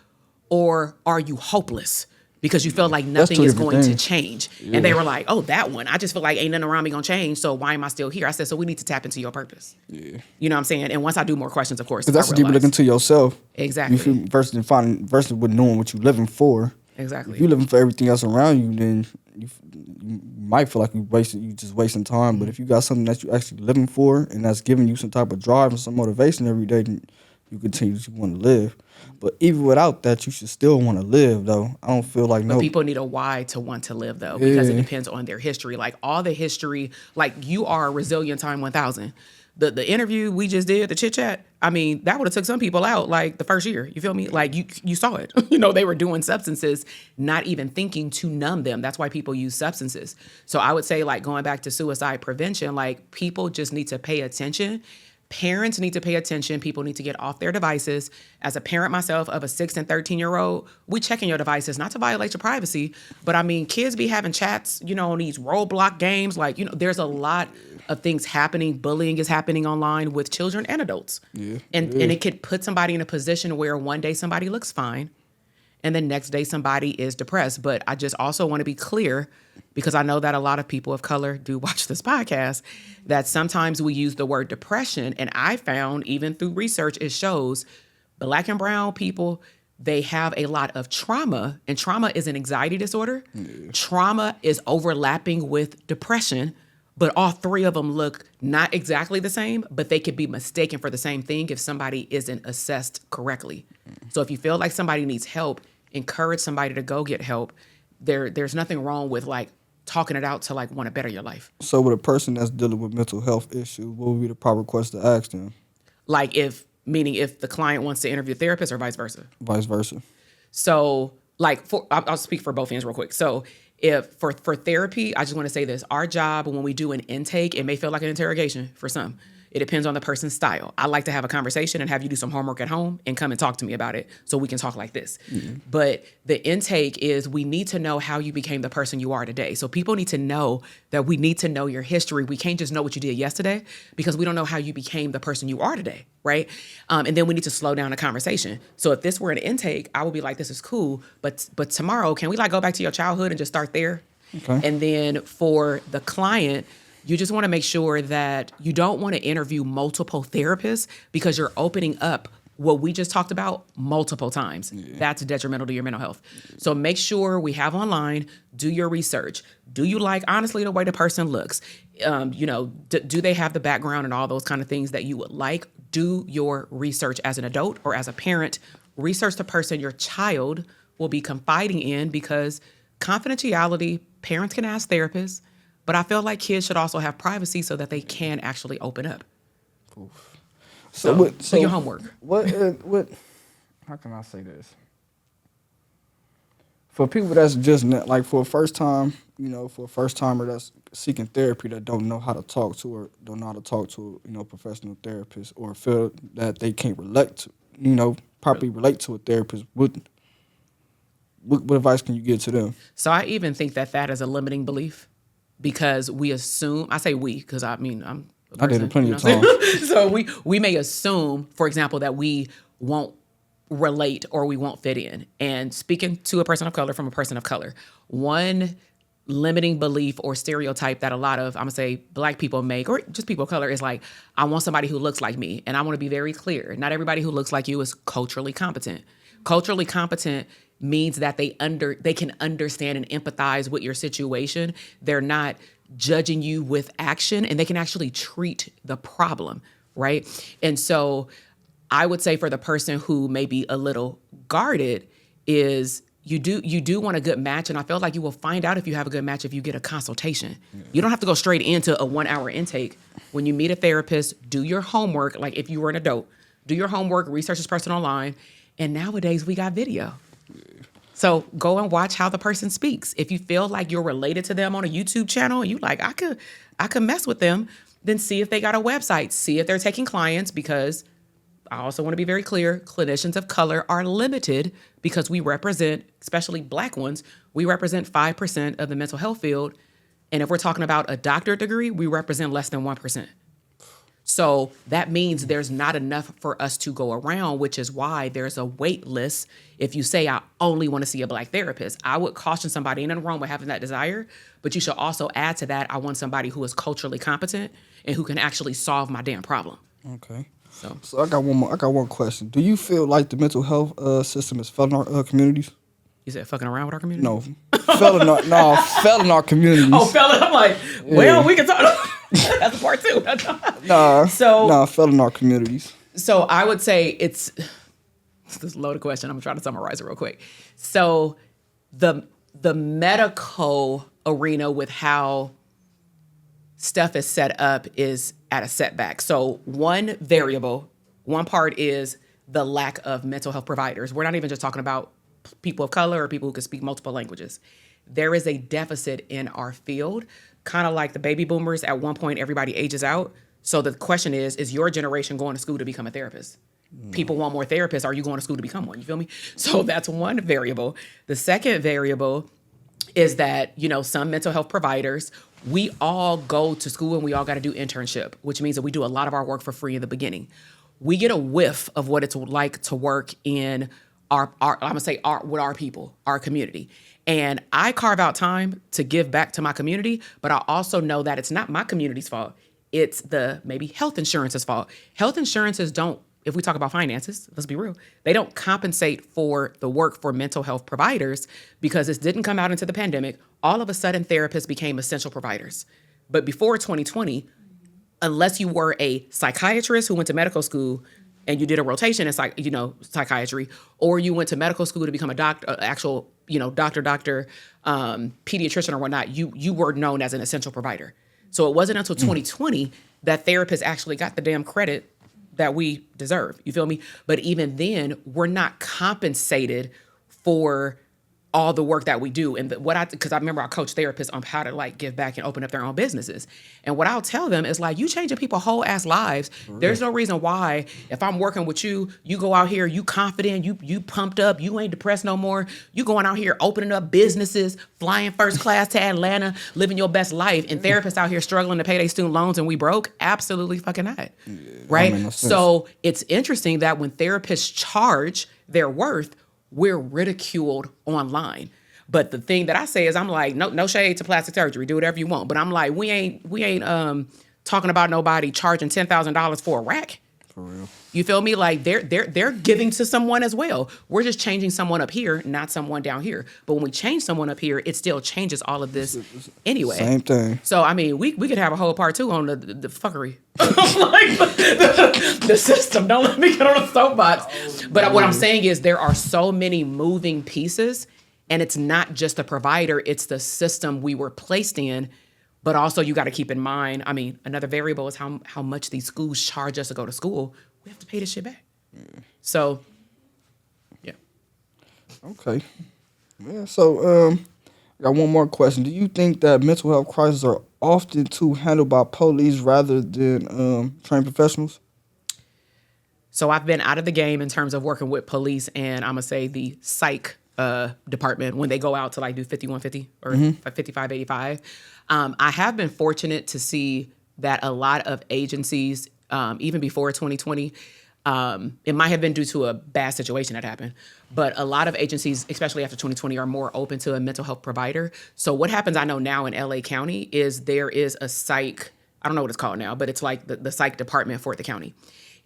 or are you hopeless? Because you feel like nothing is going to change. And they were like, oh, that one. I just feel like ain't nothing around me going to change. So why am I still here? I said, so we need to tap into your purpose. You know what I'm saying? And once I do more questions, of course, Because that's a deeper look into yourself. Exactly. You feel versus with knowing what you're living for. Exactly. If you're living for everything else around you, then you might feel like you just wasting time. But if you got something that you're actually living for and that's giving you some type of drive and some motivation every day, then you continue to want to live. But even without that, you should still want to live, though. I don't feel like But people need a why to want to live, though, because it depends on their history. Like all the history, like you are a resilient time 1000. The interview we just did, the chit chat, I mean, that would have took some people out like the first year. You feel me? Like you saw it. You know, they were doing substances, not even thinking to numb them. That's why people use substances. So I would say, like, going back to suicide prevention, like people just need to pay attention. Parents need to pay attention. People need to get off their devices. As a parent myself of a 6 and 13-year-old, we checking your devices, not to violate your privacy, but I mean, kids be having chats, you know, on these Roblox games. Like, you know, there's a lot of things happening. Bullying is happening online with children and adults. And it could put somebody in a position where one day somebody looks fine and the next day somebody is depressed. But I just also want to be clear, because I know that a lot of people of color do watch this podcast, that sometimes we use the word depression. And I found, even through research, it shows Black and brown people, they have a lot of trauma, and trauma is an anxiety disorder. Trauma is overlapping with depression, but all three of them look not exactly the same, but they could be mistaken for the same thing if somebody isn't assessed correctly. So if you feel like somebody needs help, encourage somebody to go get help. There's nothing wrong with like talking it out to like want to better your life. So with a person that's dealing with mental health issues, what would be the proper question to ask them? Like if the client wants to interview a therapist, or vice versa? Vice versa. So like I'll speak for both ends real quick. So if for therapy, I just want to say this: our job when we do an intake, it may feel like an interrogation for some. It depends on the person's style. I like to have a conversation and have you do some homework at home and come and talk to me about it so we can talk like this. But the intake is, we need to know how you became the person you are today. So people need to know that we need to know your history. We can't just know what you did yesterday, because we don't know how you became the person you are today, right? And then we need to slow down the conversation. So if this were an intake, I would be like, this is cool, but tomorrow, can we like go back to your childhood and just start there? Okay. And then for the client, you just want to make sure that you don't want to interview multiple therapists, because you're opening up what we just talked about multiple times. That's detrimental to your mental health. So make sure we have online, do your research. Do you like, honestly, the way the person looks? You know, do they have the background and all those kind of things that you would like? Do your research as an adult or as a parent. Research the person your child will be confiding in, because confidentiality, parents can ask therapists, but I feel like kids should also have privacy so that they can actually open up. So do your homework. What? How can I say this? For people that's just not, like, for a first time, you know, for a first timer that's seeking therapy, that don't know how to talk to, or don't know how to talk to, you know, professional therapist, or feel that they can't relate to, you know, properly relate to a therapist, what advice can you give to them? So I even think that is a limiting belief because we assume, I say we, because I mean, I'm a person, I did it plenty of what I'm times. saying? So we may assume, for example, that we won't relate or we won't fit in. And speaking to a person of color from a person of color, one limiting belief or stereotype that a lot of, I'm gonna say, Black people make, or just people of color, is like, I want somebody who looks like me. And I want to be very clear. Not everybody who looks like you is culturally competent. Culturally competent means that they can understand and empathize with your situation. They're not judging you with action, and they can actually treat the problem, right? And so I would say for the person who may be a little guarded is you do want a good match. And I feel like you will find out if you have a good match if you get a consultation. Yeah. You don't have to go straight into a 1-hour intake. When you meet a therapist, do your homework. Like if you were an adult, do your homework, research this person online. And nowadays we got video. Yeah. So go and watch how the person speaks. If you feel like you're related to them on a YouTube channel and you like, I could mess with them, then see if they got a website, see if they're taking clients, because I also want to be very clear, clinicians of color are limited because we represent, especially Black ones, we represent 5% of the mental health field. And if we're talking about a doctorate degree, we represent less than 1%. So that means there's not enough for us to go around, which is why there's a wait list. If you say, I only want to see a Black therapist, I would caution somebody, ain't nothing wrong with having that desire, but you should also add to that, I want somebody who is culturally competent and who can actually solve my damn problem. Okay. So I got one question. Do you feel like the mental health system is failing our communities? You said fucking around with our community? No, failing our communities. Oh, failing! I'm like, well, we can talk. That's a part two. Failing our communities. So I would say it's this loaded question. I'm trying to summarize it real quick. So the medical arena with how stuff is set up is at a setback. So one part is the lack of mental health providers. We're not even just talking about people of color or people who can speak multiple languages. There is a deficit in our field, kind of like the baby boomers. At one point, everybody ages out. So the question is your generation going to school to become a therapist? No. People want more therapists. Are you going to school to become one? You feel me? So that's one variable. The second variable is that, some mental health providers, we all go to school and we all got to do internship, which means that we do a lot of our work for free in the beginning. We get a whiff of what it's like to work in our I'm gonna say with our people, our community. And I carve out time to give back to my community, but I also know that it's not my community's fault. It's maybe health insurance's fault. Health insurances don't, if we talk about finances, let's be real, they don't compensate for the work for mental health providers because this didn't come out into the pandemic. All of a sudden, therapists became essential providers. But before 2020, unless you were a psychiatrist who went to medical school and you did a rotation in psychiatry, or you went to medical school to become a doctor, doctor, pediatrician or whatnot, you were known as an essential provider. So it wasn't until 2020 that therapists actually got the damn credit that we deserve. You feel me? But even then, we're not compensated for all the work that we do. And because I remember I coach therapists on how to give back and open up their own businesses. And what I'll tell them is you changing people's whole ass lives. Really? There's no reason why, if I'm working with you, you go out here, you confident, you pumped up, you ain't depressed no more. You going out here opening up businesses, flying first class to Atlanta, living your best life. And therapists out here struggling to pay their student loans and we broke? Absolutely fucking not. Yeah, right? So it's interesting that when therapists charge their worth, we're ridiculed online. But the thing that I say is I'm like, no shade to plastic surgery. Do whatever you want. But I'm like, we ain't talking about nobody charging $10,000 for a rack. For real. You feel me? They're giving to someone as well. We're just changing someone up here, not someone down here. But when we change someone up here, it still changes all of this anyway. Same thing. So I mean, we could have a whole part two on the fuckery, the system. Don't let me get on a soapbox. But what I'm saying is there are so many moving pieces, and it's not just the provider; it's the system we were placed in. But also, you got to keep in mind, I mean, another variable is how much these schools charge us to go to school. We have to pay this shit back. So, yeah. Okay. Yeah, so I got one more question. Do you think that mental health crises are often handled by police rather than trained professionals? So I've been out of the game in terms of working with police and I'm gonna say the psych department when they go out to like do 5150 or 5585. I have been fortunate to see that a lot of agencies, even before 2020, it might have been due to a bad situation that happened, but a lot of agencies, especially after 2020, are more open to a mental health provider. So what happens, I know now in LA County, is there is a psych, I don't know what it's called now, but it's like the psych department for the county.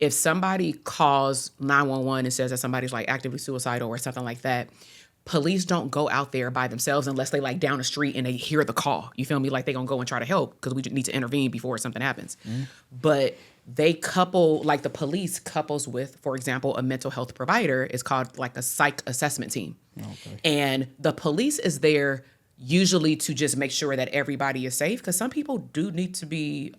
If somebody calls 911 and says that somebody's like actively suicidal or something like that, police don't go out there by themselves unless they like down the street and they hear the call. You feel me? Like they gonna go and try to help because we need to intervene before something happens. But they couple, like the police couples with, for example, a mental health provider. It's called like a psych assessment team. Okay. And the police is there usually to just make sure that everybody is safe because some people do need to be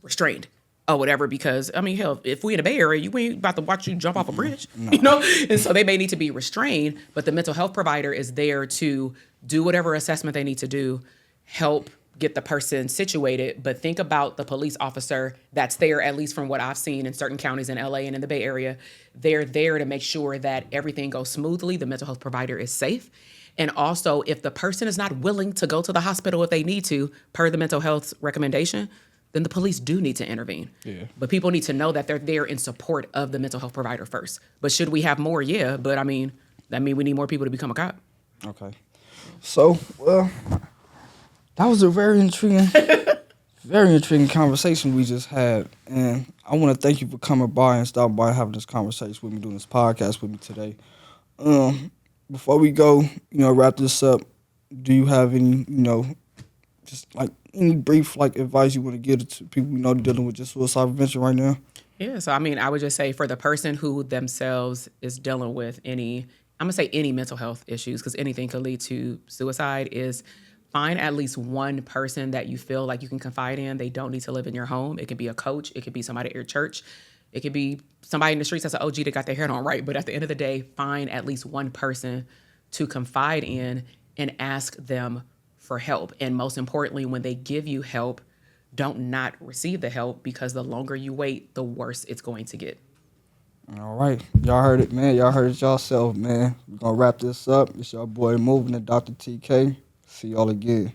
restrained or whatever, because I mean, hell, if we in the Bay Area, we ain't about to watch you jump off a bridge, you know? And so they may need to be restrained, but the mental health provider is there to do whatever assessment they need to do, help get the person situated. But think about the police officer that's there, at least from what I've seen in certain counties in LA and in the Bay Area, they're there to make sure that everything goes smoothly. The mental health provider is safe. And also, if the person is not willing to go to the hospital if they need to, per the mental health recommendation, then the police do need to intervene. Yeah. But people need to know that they're there in support of the mental health provider first. But should we have more? Yeah. But I mean, that means we need more people to become a cop. Okay. So, well, that was a very intriguing conversation we just had. And I want to thank you for coming by and stopping by, having this conversation with me, doing this podcast with me today. Before we go, wrap this up, do you have any, just like any brief advice you want to give to people dealing with just suicide prevention right now? Yeah, so I mean, I would just say for the person who themselves is dealing with any mental health issues, because anything could lead to suicide, is find at least one person that you feel like you can confide in. They don't need to live in your home. It could be a coach. It could be somebody at your church. It could be somebody in the streets that's an OG that got their hair on right. But at the end of the day, find at least one person to confide in and ask them for help. And most importantly, when they give you help, don't not receive the help, because the longer you wait, the worse it's going to get. All right. Y'all heard it, man. Y'all heard it yourself, man. We're going to wrap this up. It's your boy Movin and Dr. TK. See y'all again.